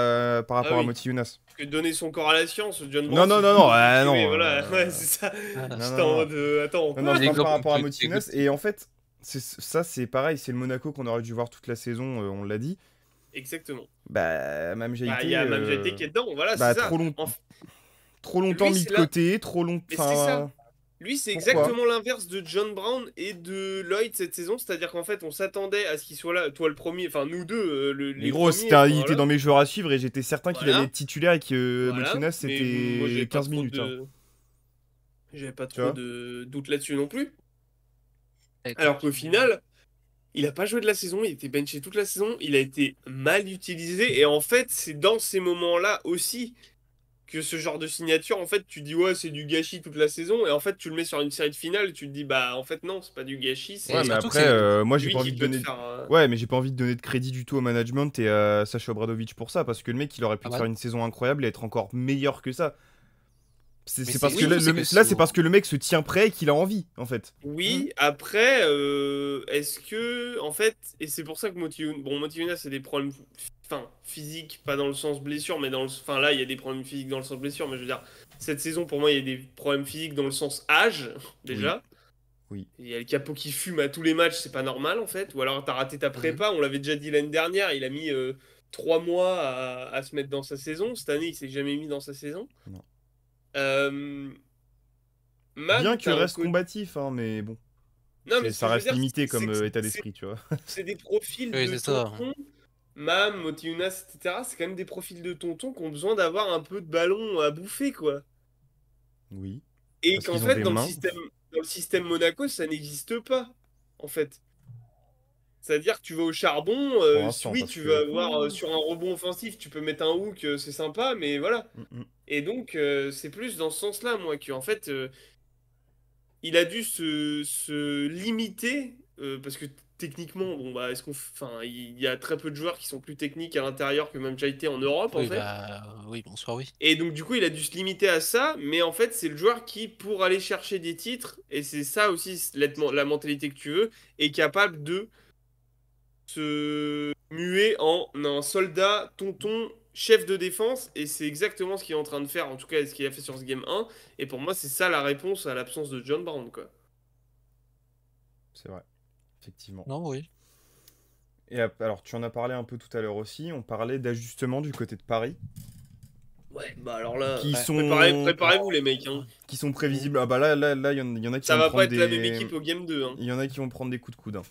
par Ah rapport à oui. Moti Younas. Parce que donner son corps à la science, John Non, Brown. non, c'est non, plus- non, ouais, Oui, non, voilà, ouais, c'est ça. Ah, non, J'étais en non. mode, attends. Non, je parle L'exemple par rapport à de- Moti de- Younas, et en fait, ça c'est pareil, c'est le Monaco qu'on aurait dû voir toute la saison, on l'a dit. Exactement. Bah, Mame Bah, il Jaïté, y a Mam Jaité qui est dedans, voilà, bah, c'est ça. trop longtemps Lui, mis c'est de là- côté, trop longtemps... Mais c'est ça. Lui, c'est pourquoi exactement l'inverse de John Brown et de Lloyd cette saison. C'est-à-dire qu'en fait, on s'attendait à ce qu'il soit là, toi le premier, enfin nous deux, Mais les gros, premiers. il était voilà. dans mes joueurs à suivre et j'étais certain qu'il Voilà. allait être titulaire et que Voilà. Moti Younas Mais moi, j'avais c'était pas 15 trop minutes. Hein. J'avais pas Tu trop vois de doute là-dessus non plus. Et Alors qu'au final, il a pas joué de la saison, il était benché toute la saison, il a été mal utilisé. Et en fait, c'est dans ces moments-là aussi que ce genre de signature, en fait, tu dis ouais, c'est du gâchis toute la saison, et en fait, tu le mets sur une série de finale, tu te dis bah en fait non, c'est pas du gâchis, Ouais, Et mais c'est surtout que après, c'est. moi j'ai lui pas qui envie de peut te donner. faire. Ouais, mais j'ai pas envie de donner de crédit du tout au management et à Sacha Obradovic pour ça, parce que le mec il aurait pu Pas te faire mal. une saison incroyable et être encore meilleur que ça. Mais C'est parce que surtout, c'est que là, c'est parce que le mec se tient prêt et qu'il a envie, en fait. Oui, après, est-ce que, en fait, et c'est pour ça que Motiuna, c'est des problèmes, enfin, physiques, pas dans le sens blessure, mais enfin, là, il y a des problèmes physiques dans le sens blessure, mais je veux dire, cette saison, pour moi, il y a des problèmes physiques dans le sens âge, Oui, déjà. oui. Il y a le capot qui fume à tous les matchs, c'est pas normal, en fait. Ou alors, t'as raté ta prépa, on l'avait déjà dit l'année dernière, il a mis 3 mois à se mettre dans sa saison. Cette année, il s'est jamais mis dans sa saison. Non. Euh, Bien Man, qu'il t'as un reste côté. combatif, hein, mais bon, Non, mais ce ça que je veux reste dire, limité c'est comme que état d'esprit, tu vois. c'est des profils Oui, de c'est ça. tonton, Mam, Motiunas, etc. C'est quand même des profils de tonton qui ont besoin d'avoir un peu de ballon à bouffer, quoi. Oui, Et parce qu'en qu'ils ont fait, des mains, dans le système Monaco, ça n'existe pas, en fait. C'est-à-dire que tu vas au charbon, pour l'instant, oui, parce tu vas que... avoir sur un rebond offensif, tu peux mettre un hook, c'est sympa, mais voilà. Mm, mm. Et donc, c'est plus dans ce sens-là, moi, qu'en fait, il a dû se limiter parce que techniquement, bon bah enfin, il y a très peu de joueurs qui sont plus techniques à l'intérieur que même Jaité en Europe en Oui, fait. bah, oui, bonsoir, oui. Et donc du coup, il a dû se limiter à ça, mais en fait, c'est le joueur qui, pour aller chercher des titres, et c'est ça aussi la mentalité que tu veux, est capable de se muer en un soldat tonton chef de défense, et c'est exactement ce qu'il est en train de faire, en tout cas ce qu'il a fait sur ce game 1, et pour moi, c'est ça la réponse à l'absence de John Brown, quoi. C'est vrai, effectivement. Non, oui. Et alors, tu en as parlé un peu tout à l'heure aussi, on parlait d'ajustement du côté de Paris, Ouais, bah alors là, qui Ouais. sont, préparez-vous les mecs, hein. qui sont prévisibles. Ah bah là, il y en a qui Ça vont va pas prendre être la même des... équipe au game 2, hein. Il y en a qui vont prendre des coups de coude, hein.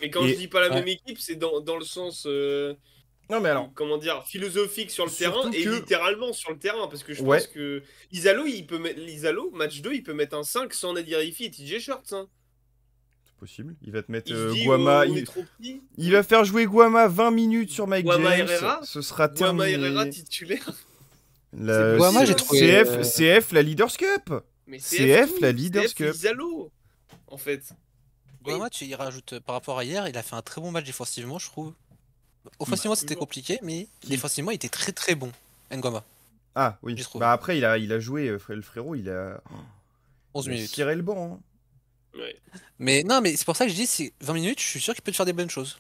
Mais quand je Et dis pas la Ouais. même équipe, c'est dans le sens, non mais alors, comment dire, philosophique sur le terrain surtout et que... littéralement sur le terrain. Parce que je pense Ouais, que Isalo, match 2, il peut mettre un 5 sans Nadir Rifi et TJ Shorts, hein. c'est possible. Il va te mettre Il se dit, Guama... on est trop petit. Il va faire jouer Guama 20 minutes sur Mike Guama James. Herrera, Ce sera Guama Herrera terminé. titulaire. C'est La Ouais, moi, possible, j'ai hein. trouvé. CF, la Leaders Cup. Mais CF, tout, la Leaders CF et Cup. Isalo, en fait. Guama, tu y rajoutes par rapport à hier, il a fait un très bon match défensivement, je trouve. Bah, Offensivement, c'était toujours. compliqué, mais Qui défensivement, il était très très bon. Nguama, Ah oui. j'ai trouvé. Bah après, il a joué, le frérot, il a 11 minutes. ciré le banc, hein. Ouais. Mais non, mais c'est pour ça que je dis, c'est 20 minutes, je suis sûr qu'il peut te faire des bonnes choses.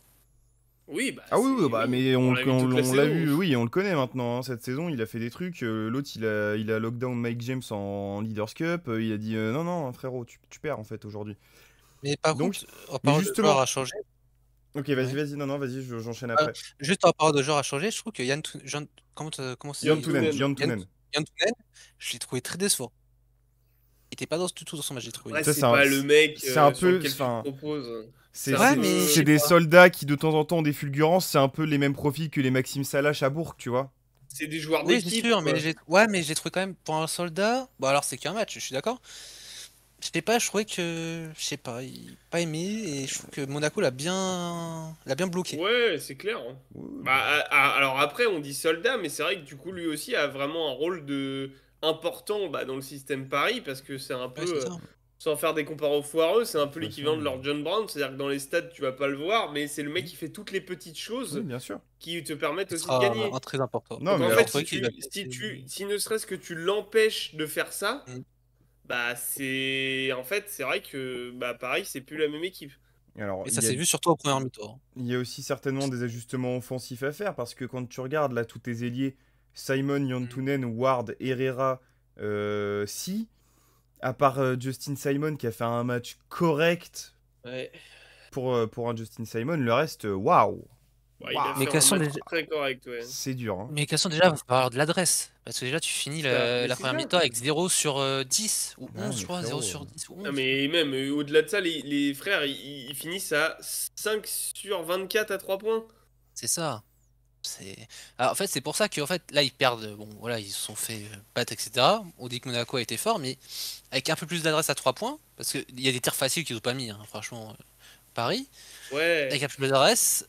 Oui, bah, Ah oui, oui, c'est. bah, Oui. mais On l'a vu toute la on l'a saison. vu, oui, on le connaît maintenant, hein. Cette saison, il a fait des trucs. L'autre, il a lockdown Mike James en Leaders Cup. Il a dit non, non, frérot, tu perds en fait aujourd'hui. Mais par Donc, contre, en mais parlant de joueurs justement, à changer, ok, vas-y, ouais. vas-y, non, non, vas-y, j'enchaîne Ah, après. juste en parlant de joueurs à changer, je trouve que comment c'est Yann Tounen. Tounen, Yann Yann, Tounen. Yann Tounen, je l'ai trouvé très décevant. Il était pas du tout dans son match, j'ai trouvé. Après, Ça, c'est pas le mec c'est un sur peu, lequel tu te enfin, proposes. c'est C'est un Ouais, mais je c'est sais peu. des pas. soldats qui de temps en temps ont des fulgurances. C'est un peu les mêmes profils que les Maxime Salache à Bourg, tu vois. C'est des joueurs Oui, c'est d'équipe, sûr, quoi. mais j'ai trouvé quand même pour un soldat. Bon, alors c'est qu'un match, je suis d'accord. Je sais pas, je trouvais que, je sais pas, pas aimé et je trouve que Monaco l'a bien bloqué. Ouais, c'est clair, hein. Ouais, Bah, alors après, on dit soldat, mais c'est vrai que du coup, lui aussi a vraiment un rôle important bah, dans le système Paris, parce que c'est un Ouais, peu, c'est ça. sans faire des comparaisons foireux, c'est un de peu toute l'équivalent de façon, leur John Brown, c'est-à-dire que dans les stades, tu vas pas le voir, mais c'est le mec qui fait toutes les petites oui, choses bien sûr. qui te permettent Ce aussi de sera gagner. un très important. Non, Donc mais en Et j'ai fait, alors, trouvé qu'il a fait. si ne serait-ce que tu l'empêches de faire ça, Mm. bah c'est en fait c'est vrai que bah pareil c'est plus la même équipe. alors Et ça s'est vu surtout au premier mi-temps. il y a aussi certainement des ajustements offensifs à faire parce que quand tu regardes là tous tes ailiers, Simon, Yantunen, Ward, Herrera, si, à part Justin Simon qui a fait un match correct Ouais. pour un Justin Simon, le reste, waouh, Ouais, il a Mais fait quels un sont match les... très correct, ouais. c'est dur, hein. Mais quels sont déjà, il va falloir avoir de l'adresse. Parce que déjà, tu finis Mais la c'est première ça. mi-temps avec 0 sur 10 ou Ah, 11, je mais crois, 0 frérot, sur 10 ou Ah, 11. mais même au-delà de ça, les frères ils finissent à 5 sur 24 à 3 points. C'est ça. Alors, en fait, c'est pour ça qu'en fait, là, ils perdent. Bon, voilà, ils se sont fait battre, etc. On dit que Monaco a été fort, mais avec un peu plus d'adresse à 3 points, parce qu'il y a des tirs faciles qu'ils n'ont pas mis, hein, franchement, Paris. Ouais. Avec un peu plus d'adresse,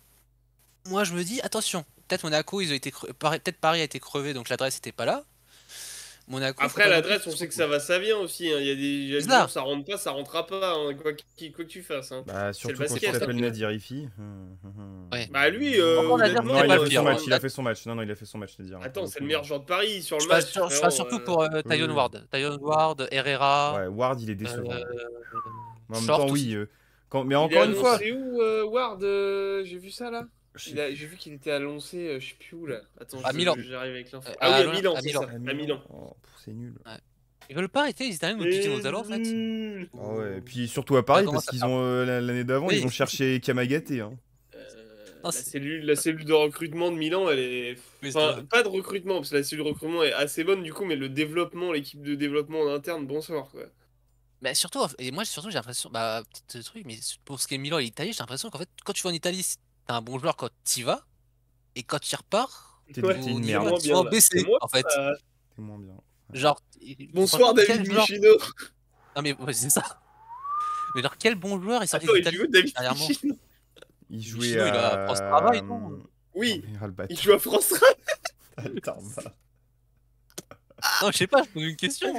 moi, je me dis, attention, peut-être Monaco, ils ont été peut-être Paris a été crevé, donc l'adresse n'était pas là. Monaco. Après, à l'adresse, on sait que ça vient aussi. Hein. Il y a des jours, ça rentre pas, ça rentrera pas, hein, quoi que tu fasses. Hein. Bah, C'est le surtout quand tu basket. t'appelles Nadir Ifi. Ouais. Bah, lui, Encore Nadir, honnêtement, Non, il a pas fait pire, son match, hein. il a fait son match. Non, il a fait son match, Nadir. Attends, c'est le meilleur joueur de Paris sur le Je match. parle surtout pour Tyon Ward. Tyon Ward, Herrera. Ouais, Ward, il est décevant. euh, Mais en même Short temps, oui. aussi. Mais Il est encore une fois. annoncé où, Ward J'ai vu ça là. J'ai vu qu'il était annoncé, je sais plus où là. Attends, À Milan. j'arrive avec l'info. À Ah oui, à Milan, à c'est Milan. ça. À Milan. Oh, c'est nul. Ils veulent pas arrêter les Italiens de nous piquer nos talents en fait. Ah ouais, et puis surtout à Paris, comment parce ça qu'ils part ont l'année d'avant, Oui. ils ont cherché Kamagaté. Hein. Non, La cellule de recrutement de Milan, elle est. Oui, Enfin, c'est vrai. pas de recrutement, parce que la cellule de recrutement est assez bonne du coup, mais le développement, l'équipe de développement en interne, bonsoir quoi. Mais surtout, et moi surtout j'ai l'impression, bah petit truc, mais pour ce qui est Milan et l'Italie, j'ai l'impression qu'en fait quand tu vas en Italie, t'as un bon joueur quand t'y vas, et quand tu repars, T'es Ouais, une niveau merde. c'est moins bien, là. baissé C'est moins en fait. T'es moins bien. Genre. Bonsoir franchement, David quel joueur- Michino. Non mais ouais, c'est ça. Mais genre quel bon joueur est sorti Attends, il d'Italie joue David derrière moi. Michino. Il Michino, jouait il a à... France Travail, non Oui, Oh, mais, ah, le bâtard. il joue à France Rap. Attends, bah. Non, je sais pas, je pose une question.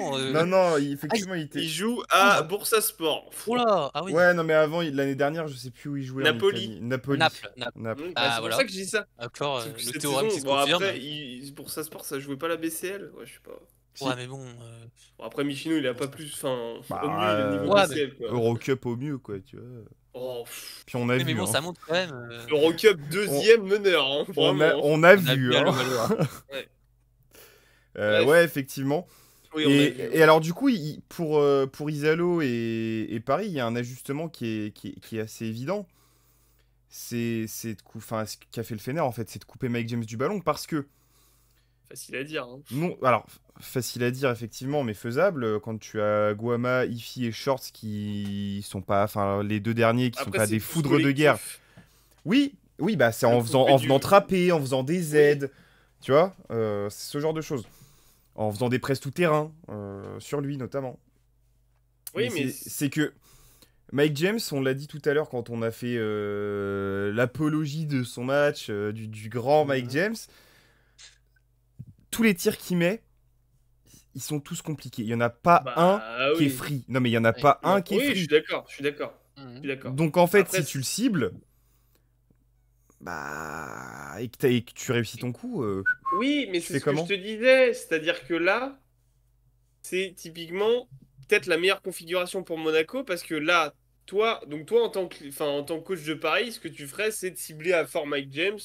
Non, effectivement, il était... Il joue à Bursa Sport. Oula, ah oui. Ouais, non, mais avant, l'année dernière, je sais plus où il jouait Napoli. en Italie. Napoli. Naples. Naples. Bah, Ah, c'est voilà. pour ça que je dis ça. Encore C'est que le cette théorème qui se saison, bon, confirme. après, Bursa Sport, ça jouait pas la BCL. Ouais, je sais pas. Ouais, mais bon. Bon, après, Michino, il a pas plus. Enfin, Bah, au mieux, il est niveau ouais, BCL quoi. Eurocup au mieux, quoi, tu vois. Oh, Puis on a Mais vu, bon, hein. ça montre quand même. Eurocup deuxième meneur, hein, On a, vraiment. on a On a vu, bien hein. le Valois. Bref. Ouais, effectivement. Oui, on a vu. Et alors, du coup, pour Isalo et Paris, il y a un ajustement qui est assez évident. C'est ce qu'a fait le Fener, en fait, c'est de couper Mike James du ballon parce que, Facile à dire. Hein. non, alors, facile à dire, effectivement, mais faisable, quand tu as Guama, Ifi et Shorts qui sont pas, enfin, les deux derniers qui sont Après, pas c'est des plus foudres de collectif. guerre. Oui, bah, c'est en Le faisant, couper en du- venant trapper, en faisant des aides, tu vois, c'est ce genre de choses. En faisant des presses tout-terrain, sur lui notamment. Oui, mais c'est que Mike James, on l'a dit tout à l'heure quand on a fait l'apologie de son match, du grand Mike James, tous les tirs qu'il met, ils sont tous compliqués. Il n'y en a pas un qui est free. Non, mais il n'y en a pas un qui est Oui, je free. suis d'accord. Je suis Mhm. d'accord. Donc en fait, Après, si tu le cibles, bah, et que tu réussis ton coup, Oui, mais Tu c'est fais ce que je comment te disais. C'est-à-dire que là, c'est typiquement peut-être la meilleure configuration pour Monaco parce que là, toi en tant que, en tant que coach de Paris, ce que tu ferais, c'est de cibler à fond Mike James,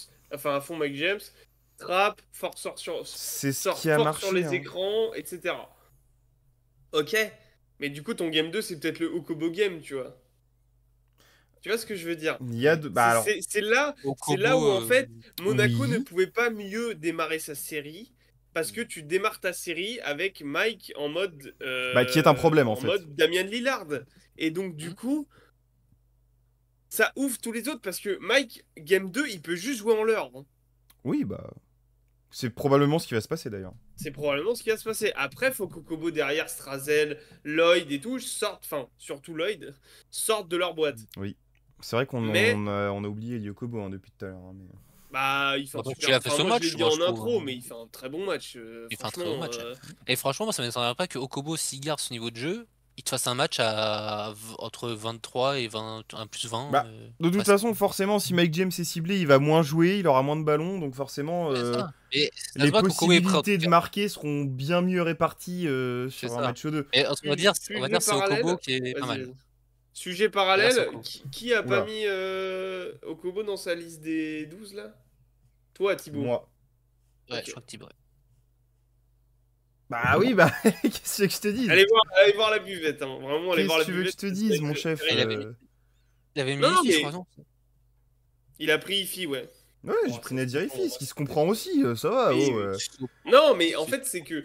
trap, fort sort sur, c'est ce sort qui a fort marché. sur les hein. écrans, etc. Ok, mais du coup, ton game 2, c'est peut-être le Okobo game, tu vois. Tu vois ce que je veux dire? Il y a bah alors, C'est là Okobo, où, en fait, Monaco oui. ne pouvait pas mieux démarrer sa série parce que tu démarres ta série avec Mike en mode. Bah, qui est un problème, en fait. mode Damien Lillard. Et donc, du Mhm. coup, ça ouvre tous les autres parce que Mike, game 2, il peut juste jouer en leur. Hein. Oui, bah, c'est probablement ce qui va se passer d'ailleurs. C'est probablement ce qui va se passer. Après, faut que Kobo derrière, Strazel, Lloyd et tout sortent, enfin, surtout Lloyd, sortent de leur boîte. Oui. C'est vrai qu'on Mais- on a oublié Yokobo hein, depuis tout à l'heure. hein, mais... Bah, il fait un Bah, donc, super... il a fait enfin, son moi, match, je l'ai dit moi, en je trouve, intro, hein. mais il fait un très bon match. Il fait un très bon match. franchement, Et franchement, moi, ça ne m'étonnerait pas que Okobo, s'il garde ce niveau de jeu, il te fasse un match entre 23 et 20, un plus 20. Bah, De toute façon, forcément, si Mike James est ciblé, il va moins jouer, il aura moins de ballons, donc forcément, Et ça se les voit qu'Okobo est prêt, en possibilités tout de cas. marquer seront bien mieux réparties C'est sur un ça. match 2. Et on va dire, c'est Sujet Okobo parallèle. qui est pas Vas-y, mal. vas-y. Sujet parallèle, Okobo. qui a pas Oula. mis Okobo dans sa liste des 12 là? Toi, Thibaut. Moi. Ouais, Ok. je crois que Thibaut. Bah oui, bah, qu'est-ce que je te dis Allez voir la buvette, hein. Vraiment, allez voir Qu'est-ce la que tu veux que je buvette. te dise, mon chef Il avait Il avait mis Non, ici, je mais- crois, non? Il a pris Ifi, ouais. Ouais, j'ai Oh, pris ça, Nadir c'est Ifi, bon, ce qui se comprend aussi, ça va. Oui, oh, oui. Non, mais en fait, c'est que.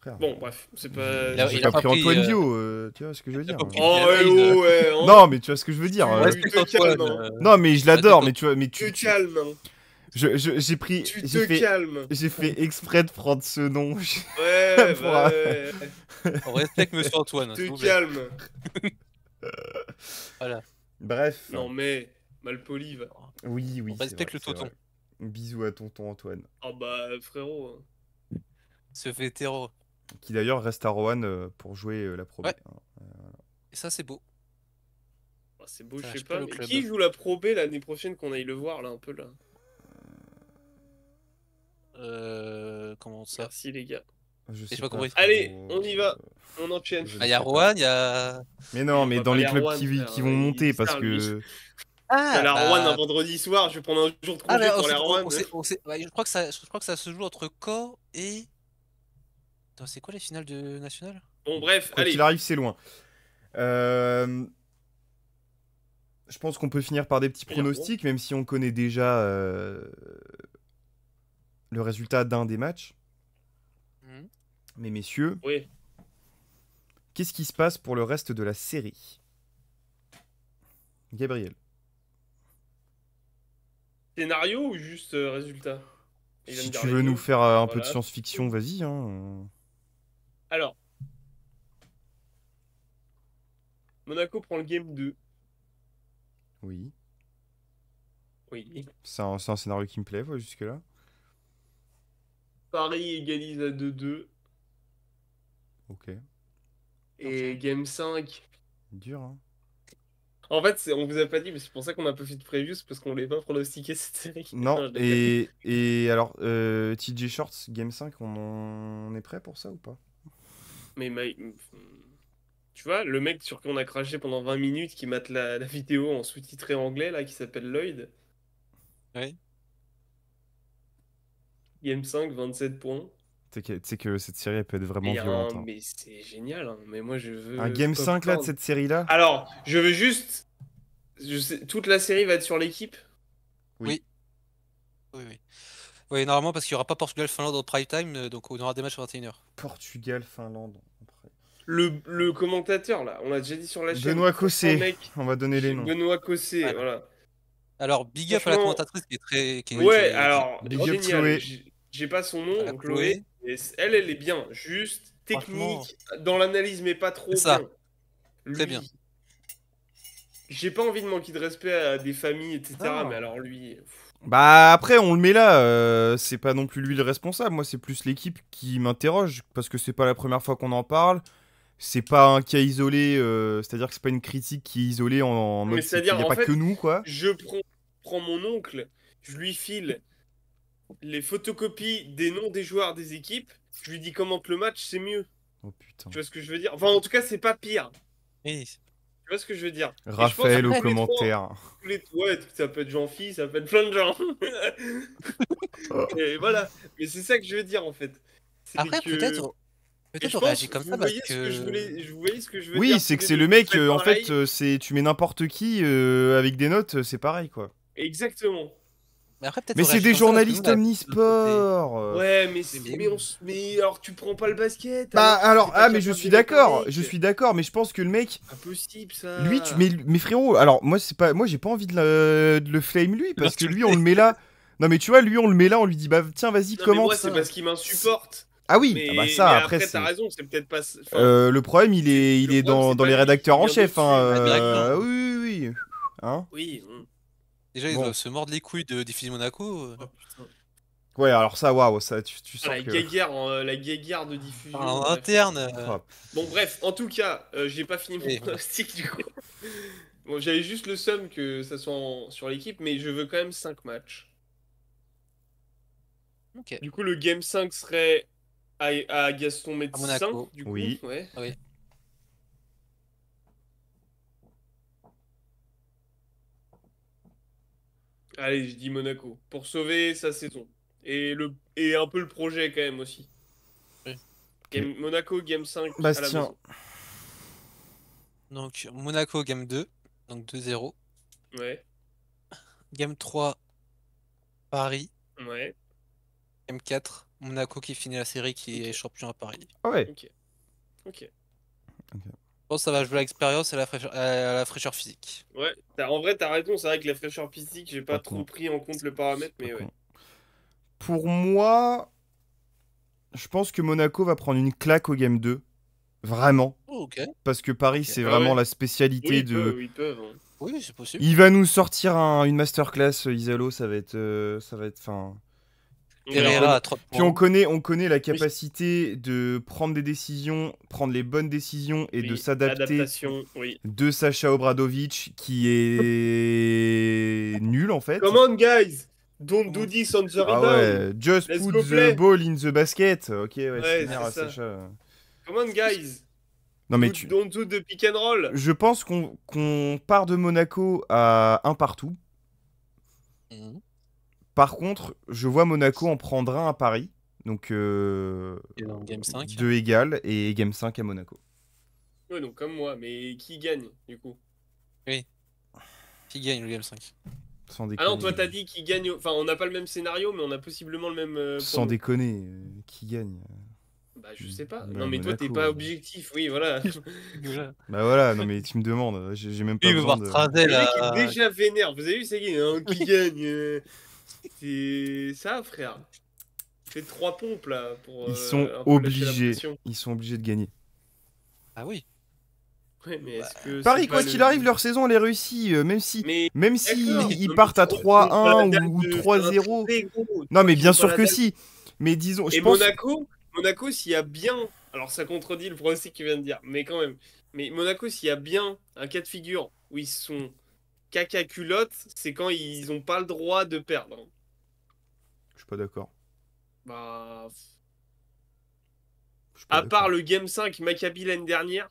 frère. Bon, bref, c'est pas. Il a- J'ai il pas pas pris pris, Antoine Dio, tu vois ce que je veux il a dire. pas pris Oh, Bien ouais, Hyde. ouais, hein. Non, mais tu vois ce que je veux dire. Ouais, Respecte te calmes, Antoine, hein. Non, mais je l'adore, Respecte mais tu vois, mais Tu te calmes, hein. j'ai pris, Tu te j'ai fait, calmes. j'ai fait exprès de prendre ce nom. Ouais, Pour bah un- ouais. On respecte Monsieur Antoine, s'il Te vous plaît. calmes. Bref. Non, mais. Malpoli, va. Oui, On c'est respecte vrai, le c'est tonton. vrai. Bisous à tonton Antoine. Ah bah, frérot. Hein. Ce fait hétéro. Qui d'ailleurs reste à Roanne pour jouer la Pro B. Ouais. Et ça, c'est beau. Ah, c'est beau, Ça je sais lâche pas pas. le Mais club. qui joue la Pro B l'année prochaine qu'on aille le voir là un peu là? Comment ça? Merci les gars. Je J'ai pas compris. frérot. Allez, on y va. On enchaîne. Je Ah, ne il y a sais pas. Rouen, il y a. Mais non, On mais va dans pas les aller à clubs Rouen, qui frère, vont monter, il parce sert, lui. que... Ah, T'as la Rouen un bah... vendredi soir, je vais prendre un jour de Ah, congé mais pour la Rouen. ouais, je crois que ça se joue entre Caen et. Attends, c'est quoi les finales de national? Bon, bref, Quoi allez. qu'il arrive, c'est loin. Je pense qu'on peut finir par des petits Bien, pronostics, même si on connaît déjà le résultat d'un des matchs. Mhm. Mais messieurs, Oui. qu'est-ce qui se passe pour le reste de la série? Gabriel. Scénario ou juste résultat? Il va Si me dire tu les veux deux. nous faire un peu de Voilà. science-fiction, vas-y. Hein. Alors. Monaco prend le game 2. Oui. Oui. C'est un scénario qui me plaît, ouais, jusque-là. Paris égalise à 2-2. Ok. Et Ok. game 5. Dur, hein. En fait, on vous a pas dit, mais c'est pour ça qu'on a pas fait de preview, c'est parce qu'on voulait pas pronostiquer cette série. Non, je déconne. et alors, TJ Shorts, Game 5, on est prêt pour ça ou pas? Mais tu vois, le mec sur qui on a craché pendant 20 minutes, qui mate la vidéo en sous-titré anglais, là, qui s'appelle Lloyd. Ouais. Game 5, 27 points. Tu sais que cette série, elle peut être vraiment violente. Hein. Mais c'est génial, hein. Mais moi, je veux Un Game 5 là, de popcorn. cette série-là? Alors, je veux juste... Je sais, toute la série va être sur l'équipe. Oui. Oui, oui. Oui, normalement, parce qu'il n'y aura pas Portugal-Finlande au prime time, donc on aura des matchs à 21h. Portugal, Finlande. Après. Le commentateur, là, on l'a déjà dit sur la chaîne. Benoît Franchement, Cossé, mec, on va donner les noms. Benoît Cossé, Voilà. voilà. Alors, big up à la Franchement, commentatrice qui est très. ouais, alors, Big up génial. Chloé. J'ai pas son Voilà, nom, Chloé. Et elle est bien. Juste Franchement, technique, dans l'analyse, mais pas trop c'est ça. bien. Très Lui, bien. j'ai pas envie de manquer de respect à des familles, etc. Non. Mais alors lui, Bah après, on le met là, c'est pas non plus lui le responsable, moi c'est plus l'équipe qui m'interroge, parce que c'est pas la première fois qu'on en parle, c'est pas un cas isolé, c'est-à-dire que c'est pas une critique qui est isolée en mais mode c'est qu'il c'est-à-dire, y a en pas fait, que nous, quoi. je prends mon oncle, je lui file les photocopies des noms des joueurs des équipes, je lui dis commente le match, c'est mieux. Oh putain. Tu vois ce que je veux dire? Enfin, en tout cas, c'est pas pire. Oui. Tu vois ce que je veux dire? Et je pense Raphaël que au tous les trois, commentaire. ouais, ça peut être Jean-Phi, ça peut être plein de gens. Et voilà. Mais c'est ça que je veux dire, en fait. C'est Après, que... peut-être Et je on réagit pense, comme vous ça parce voyez ce que je que. voulais, vous voyez ce que je veux Oui, dire c'est tous que les c'est deux, le vous mec, faites en fait, pareil. c'est tu mets n'importe qui avec des notes, c'est pareil, quoi. Exactement. Mais après, peut-être Mais on c'est réagit des comme ça parce que nous, journalistes on a plus de notre côté. omnisports. Ouais, Mais mais, oui. mais alors tu prends pas le basket, Bah alors alors, t'es pas mais je capable suis de mettre un d'accord, mec. je suis d'accord, mais je pense que le mec, Impossible ça. lui, mais frérot, alors moi c'est pas, moi j'ai pas envie de le flame lui, parce que lui on le met là. Non mais tu vois, lui on le met là, on lui dit bah tiens vas-y Non mais commente moi ça. c'est parce qu'il m'insupporte. Ah oui, ah bah Mais ça après après t'as c'est. raison, c'est peut-être pas. Enfin, Le problème il le est problème, c'est dans pas les lui, rédacteurs il en vient chef, hein. d'au-dessus. Ah, directement. Oui oui oui. Hein. Oui. Déjà, ils Bon. doivent se mordre les couilles de diffuser Monaco. Oh putain. Ouais alors ça waouh, ça tu Ah, sens que. la guéguerre de diffusion. En bref. interne. Oh, Bon bref, en tout cas, j'ai pas fini mon Oui. pronostic du coup. Bon, j'avais juste le seum que ça soit sur l'équipe, mais je veux quand même 5 matchs. Ok. Du coup, le game 5 serait à Gaston À Médecin, Monaco. du coup. Oui. Ouais. Oui. Allez, je dis Monaco. Pour sauver sa saison. Et un peu le projet quand même aussi. Oui. Monaco, game 5 à la Bastien. maison. Donc, Monaco, game 2. Donc 2-0. Ouais. Game 3, Paris. Ouais. Game 4, Monaco qui finit la série, qui Ok. est champion à Paris. Ah ouais. Ok. Je pense que ça va jouer à l'expérience et à la fraîcheur physique. Ouais. En vrai, t'as raison. C'est vrai que la fraîcheur physique, j'ai pas Pas trop con. pris en compte le paramètre, Pas mais ouais. con. Pour moi, je pense que Monaco va prendre une claque au game 2. Vraiment. Oh, ok. Parce que Paris, Ok. c'est Ah vraiment ouais. la spécialité Oui, de. ils peuvent. Hein. Oui, c'est possible. Il va nous sortir une masterclass, Isalo, ça va être. Enfin. Pereira à 3 Puis on points. connaît la capacité de prendre des décisions, prendre les bonnes décisions et de Oui, s'adapter l'adaptation, oui. de Sacha Obradovic qui est nul en fait. Come on, guys! Don't do this on the Ah rebound! ouais, just Let's put go the play. ball in the basket. Ok, ouais, c'est Ouais, bien, c'est ça. Sacha. Come on, guys! Non mais tu... Don't do the pick and roll! Je pense qu'on part de Monaco à un partout. Mhm. Par contre, je vois Monaco en prendre un à Paris. Donc Et dans Game 5. 2 égales et Game 5 à Monaco. Ouais, donc comme moi, mais qui gagne, du coup? Qui gagne le Game 5? Sans Ah déconner. non, toi t'as dit qui gagne... Enfin, on n'a pas le même scénario, mais on a possiblement le même... Sans prono. déconner, qui gagne? Bah, je sais pas. Bah, Non, mais toi, t'es Monaco. pas objectif, oui, voilà. Bah voilà, non mais tu me demandes, j'ai même pas Lui, il veut besoin voir de... Trazel Le mec est à... déjà vénère. Vous avez vu, c'est qui, hein, qui gagne C'est ça, frère. Fais 3 pompes, là, pour Ils sont un peu lâcher la obligés, pression. ils sont obligés de gagner. Ah oui. Ouais, mais est-ce que Paris, c'est quoi pas qu'il le- arrive, leur saison elle est réussie, même si Mais ils d'accord, non, mais partent à ils ont pas la 3-1 date ou de faire un 3-0. triplé, gros. Non mais Ils bien ont sûr pas la que date. si. Mais disons, je Et pense... Monaco, s'il y a bien... Alors, ça contredit le pronostic que tu viens de dire, mais quand même. Mais Monaco, s'il y a bien un cas de figure où ils sont caca culottes, c'est quand ils ont pas le droit de perdre. Je suis pas d'accord. Bah... Je suis pas À part d'accord. le Game 5 Maccabi l'année dernière.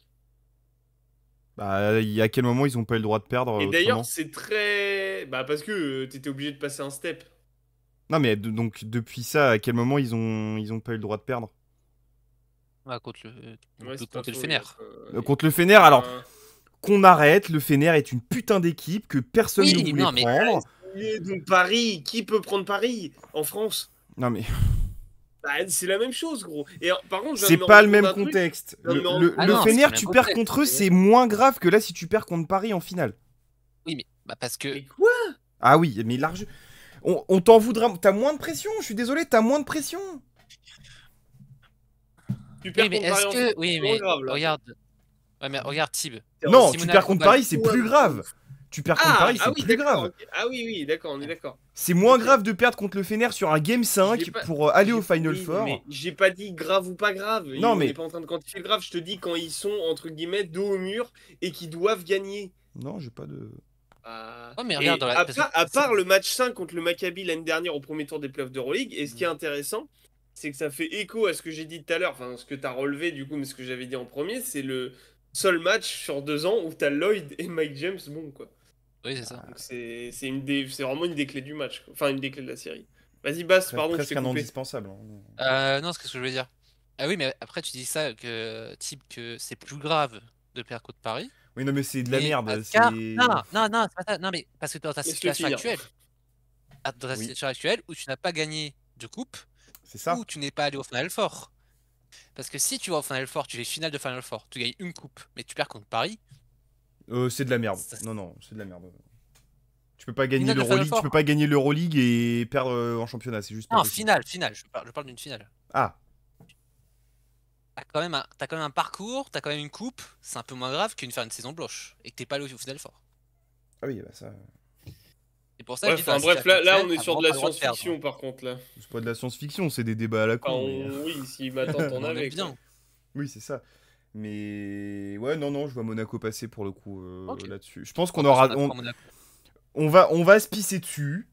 Bah, il y a quel moment ils ont pas eu le droit de perdre Et autrement? d'ailleurs, c'est très... Bah, parce que t'étais obligé de passer un step. Non mais donc depuis ça, à quel moment ils ont pas eu le droit de perdre? Ah, contre le... Ouais, de c'est pas compter le faux, Fener. Contre le Fener, alors qu'on arrête, le Fener est une putain d'équipe que personne Oui, ne voulait non, mais- prendre. Donc Paris, qui peut prendre Paris en France? Non mais Bah, c'est la même chose, gros. Et par contre, je viens c'est de me pas rendre le même compte d'un truc. contexte. Non, non. Ah Le non, c'est Fener, le même tu perds contexte, contre eux, c'est c'est moins grave que là si tu perds contre Paris en finale. Oui, mais bah, parce que... Mais quoi? Ah oui, mais large. On t'en voudra. T'as moins de pression. Je suis désolé, t'as moins de pression. Tu perds Oui, mais contre Paris est-ce en que... finale, Oui, c'est mais moins grave, là. regarde... Ouais, mais regarde Tib. Non, Si tu Monaco perds contre va le- Paris, c'est plus grave. Tu perds contre Paris, c'est oui, plus d'accord, grave. ok. Ah oui, d'accord, on est d'accord. C'est moins Ok. grave de perdre contre le Fener sur un Game 5 J'ai pas- pour aller au J'ai- Final oui, Four. mais j'ai pas dit grave ou pas grave. Non, On mais- n'est pas en train de quantifier le grave. Je te dis quand ils sont, entre guillemets, dos au mur et qu'ils doivent gagner. Non, j'ai pas de. Ouais, mais Et regarde, dans la- à, parce part, que à part le match 5 contre le Maccabi l'année dernière au premier tour des playoffs d'Euroleague, et ce qui est intéressant, c'est que ça fait écho à ce que j'ai dit tout à l'heure, enfin ce que tu as relevé du coup, mais ce que j'avais dit en premier, c'est le seul match sur 2 ans où tu as Lloyd et Mike James bon quoi. Oui, c'est ça. Donc c'est vraiment une des clés du match, quoi. Enfin une des clés de la série. Vas-y Bass, pardon, je Presque t'ai un coupé. indispensable. Hein. Non, c'est ce que je voulais dire. Ah oui, mais après, tu dis ça, que c'est plus grave de perdre contre Paris. Oui, non, mais c'est de la Mais merde. car- C'est. Non, non, non, c'est pas ça. Non, mais parce que dans ta Laisse-le situation finir. actuelle, dans ta Oui. situation actuelle où tu n'as pas gagné de coupe, C'est ça. ou tu n'es pas allé au Final Four. Parce que si tu vas au Final Four, tu fais finale de Final Four, tu gagnes une coupe, mais tu perds contre Paris. C'est de la merde. Ça- Non, c'est de la merde. Tu peux pas gagner Finale de l'Euroleague, Final Four. tu peux pas gagner l'Euroleague et perdre en championnat, c'est juste pas Non, possible. finale, je parle d'une finale. Ah, T'as quand même un parcours, t'as quand même une coupe, c'est un peu moins grave qu'une faire une saison blanche et que t'es pas allé au Final Four. ah oui, bah ça, C'est pour ça Ouais, que je dis, enfin dans la bref, là situation on est actuelle, sur t'as de la vraiment pas le droit de perdre. science-fiction par contre là. c'est pas de la science-fiction, c'est des débats à la con. Enfin, mais- oui, si m'attend t'en On avais. aime bien. quoi. Oui, c'est ça. Mais ouais, non, je vois Monaco passer pour le coup Ok. là-dessus. Je pense qu'on aura, on va se pisser dessus.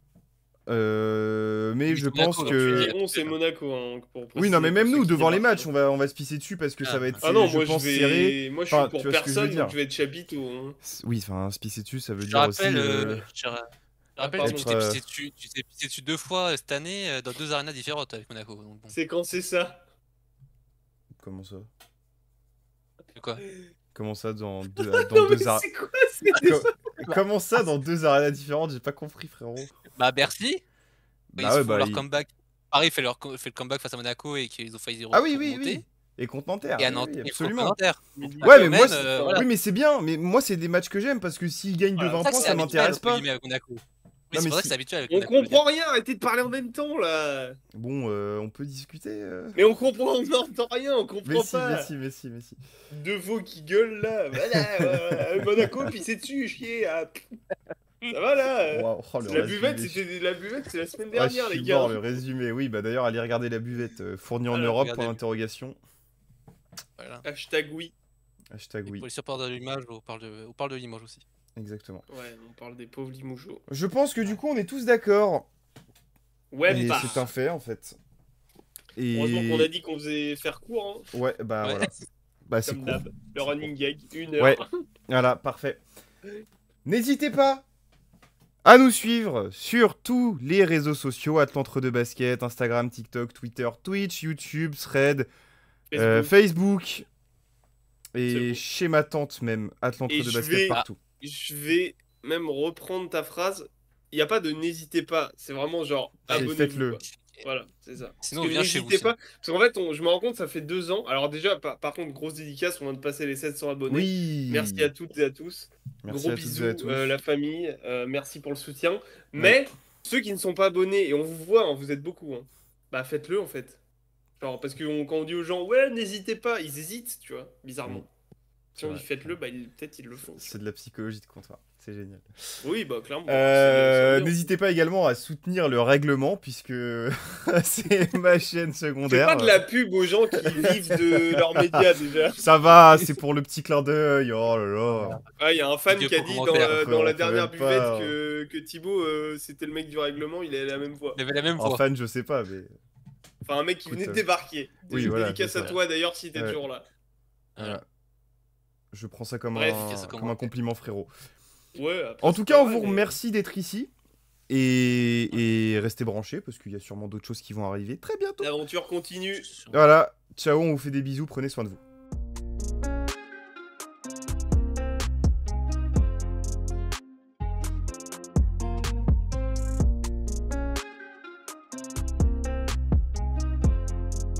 Mais Oui, je Monaco, pense donc que. tu dis- On c'est Monaco hein, pour Oui, non, mais préciser même pour nous, ceux qui devant les débarquent, matchs, hein. on va se pisser dessus parce que ça va être, Ah non, je moi pense, je vais. serré. Moi je suis Enfin, pour tu vois ce que je veux personne, dire. donc je vais être chapiteau. Hein. Oui, enfin, se pisser dessus, ça veut Je te dire aussi. rappelle, je te rappelle pardon. que tu t'es pissé dessus 2 fois cette année dans 2 arénas différentes avec Monaco. Donc bon, C'est quand c'est ça? Comment ça? quoi. Comment ça dans deux, Non, dans mais deux ar- c'est quoi c'est Comment ça dans deux arénas différentes? J'ai pas compris, frérot. Bah Bercy, ils Bah ouais, font bah. leur comeback. Paris fait le comeback face à Monaco et qu'ils ont failli Ah oui, oui, remonter. oui. Et contre Nanterre. Et à oui, Nantes, oui, ils font absolument. Nanterre. Ouais, mais moi, voilà. oui, mais c'est bien. Mais moi, c'est des matchs que j'aime parce que s'ils gagnent de Voilà. 20 C'est pour points, ça ça que c'est m'intéresse habituel, pas. entre guillemets, avec Monaco. Oui, Non, c'est mais pour ça si- que c'est habituel avec On Monaco. je veux dire. comprend rien, arrêtez de parler en même temps là. Bon, on peut discuter. Mais on n'entend rien, on comprend Mais si, pas. mais si. Deux veaux qui gueulent là, voilà, Monaco puis c'est dessus, chier. Ah. Ça va là Waouh, oh, le La résumé. buvette, c'était la buvette, c'est la semaine Ah, dernière, je les suis gars. mort, le résumé. Oui, bah d'ailleurs, allez regarder la buvette. Fournie en Voilà, Europe, regardez. point d'interrogation. Voilà. Hashtag oui. Hashtag Et oui, pour les supporters de Limoges, on parle de Limoges aussi. exactement. Ouais, on parle des pauvres Limougeaux. Je pense que du coup, on est tous d'accord. Ouais, Et bah. c'est un fait, en fait. Heureusement qu'on a Et... dit qu'on faisait faire court, hein, Ouais, bah Ouais. voilà. Bah c'est comme court. d'hab. Le C'est running gag, 1 Ouais. heure. Voilà, parfait. N'hésitez pas à nous suivre sur tous les réseaux sociaux, Atlantre de Basket, Instagram, TikTok, Twitter, Twitch, YouTube, Thread, Facebook C'est et bon. chez ma tante même, Atlantre Et de je Basket vais- partout. Je vais même reprendre ta phrase. Il n'y a pas de n'hésitez pas. C'est vraiment genre C'est abonnez-vous. faites-le. Quoi. Voilà, c'est ça. Sinon, Parce que on vient chez vous, n'hésitez pas. Parce qu'en fait, je me rends compte, ça fait 2 ans. Alors déjà, par contre, grosse dédicace, on vient de passer les 700 abonnés. Oui. Merci à toutes et à tous. Merci Gros à toutes bisous, et à tous. la famille. Merci pour le soutien. Mais ceux qui ne sont pas abonnés, et on vous voit, hein, vous êtes beaucoup, hein, bah faites-le en fait. Genre, parce que quand on dit aux gens, ouais, n'hésitez pas, ils hésitent, tu vois, bizarrement. Oui. Si on C'est dit vrai. faites-le, bah peut-être ils le font. tu C'est de la psychologie de comptoir. C'est génial. Oui, bah clairement. c'est bien. N'hésitez pas également à soutenir le règlement puisque c'est ma chaîne Fais secondaire. pas de la pub aux gens qui vivent de leurs médias déjà. Ça va, c'est pour le petit clin d'œil. Oh là là. Ah, il y a un fan Dieu qui a pour dit commentaire. dans la On peut dernière même buvette pas. que Thibaut, c'était le mec du règlement, il avait la même voix. Il avait la même En voix. fan, je sais pas, mais. Enfin, un mec qui venait de débarquer. Oui, voilà, Dédicace c'est à ça. toi d'ailleurs si t'es Ouais. toujours là. Voilà. Je prends ça comme, Bref, comme un compliment, frérot. Ouais, après, En c'est tout pas cas, on vrai, vous mais- remercie d'être ici. Et restez branchés parce qu'il y a sûrement d'autres choses qui vont arriver très bientôt. L'aventure continue. Voilà. Ciao, on vous fait des bisous. Prenez soin de vous.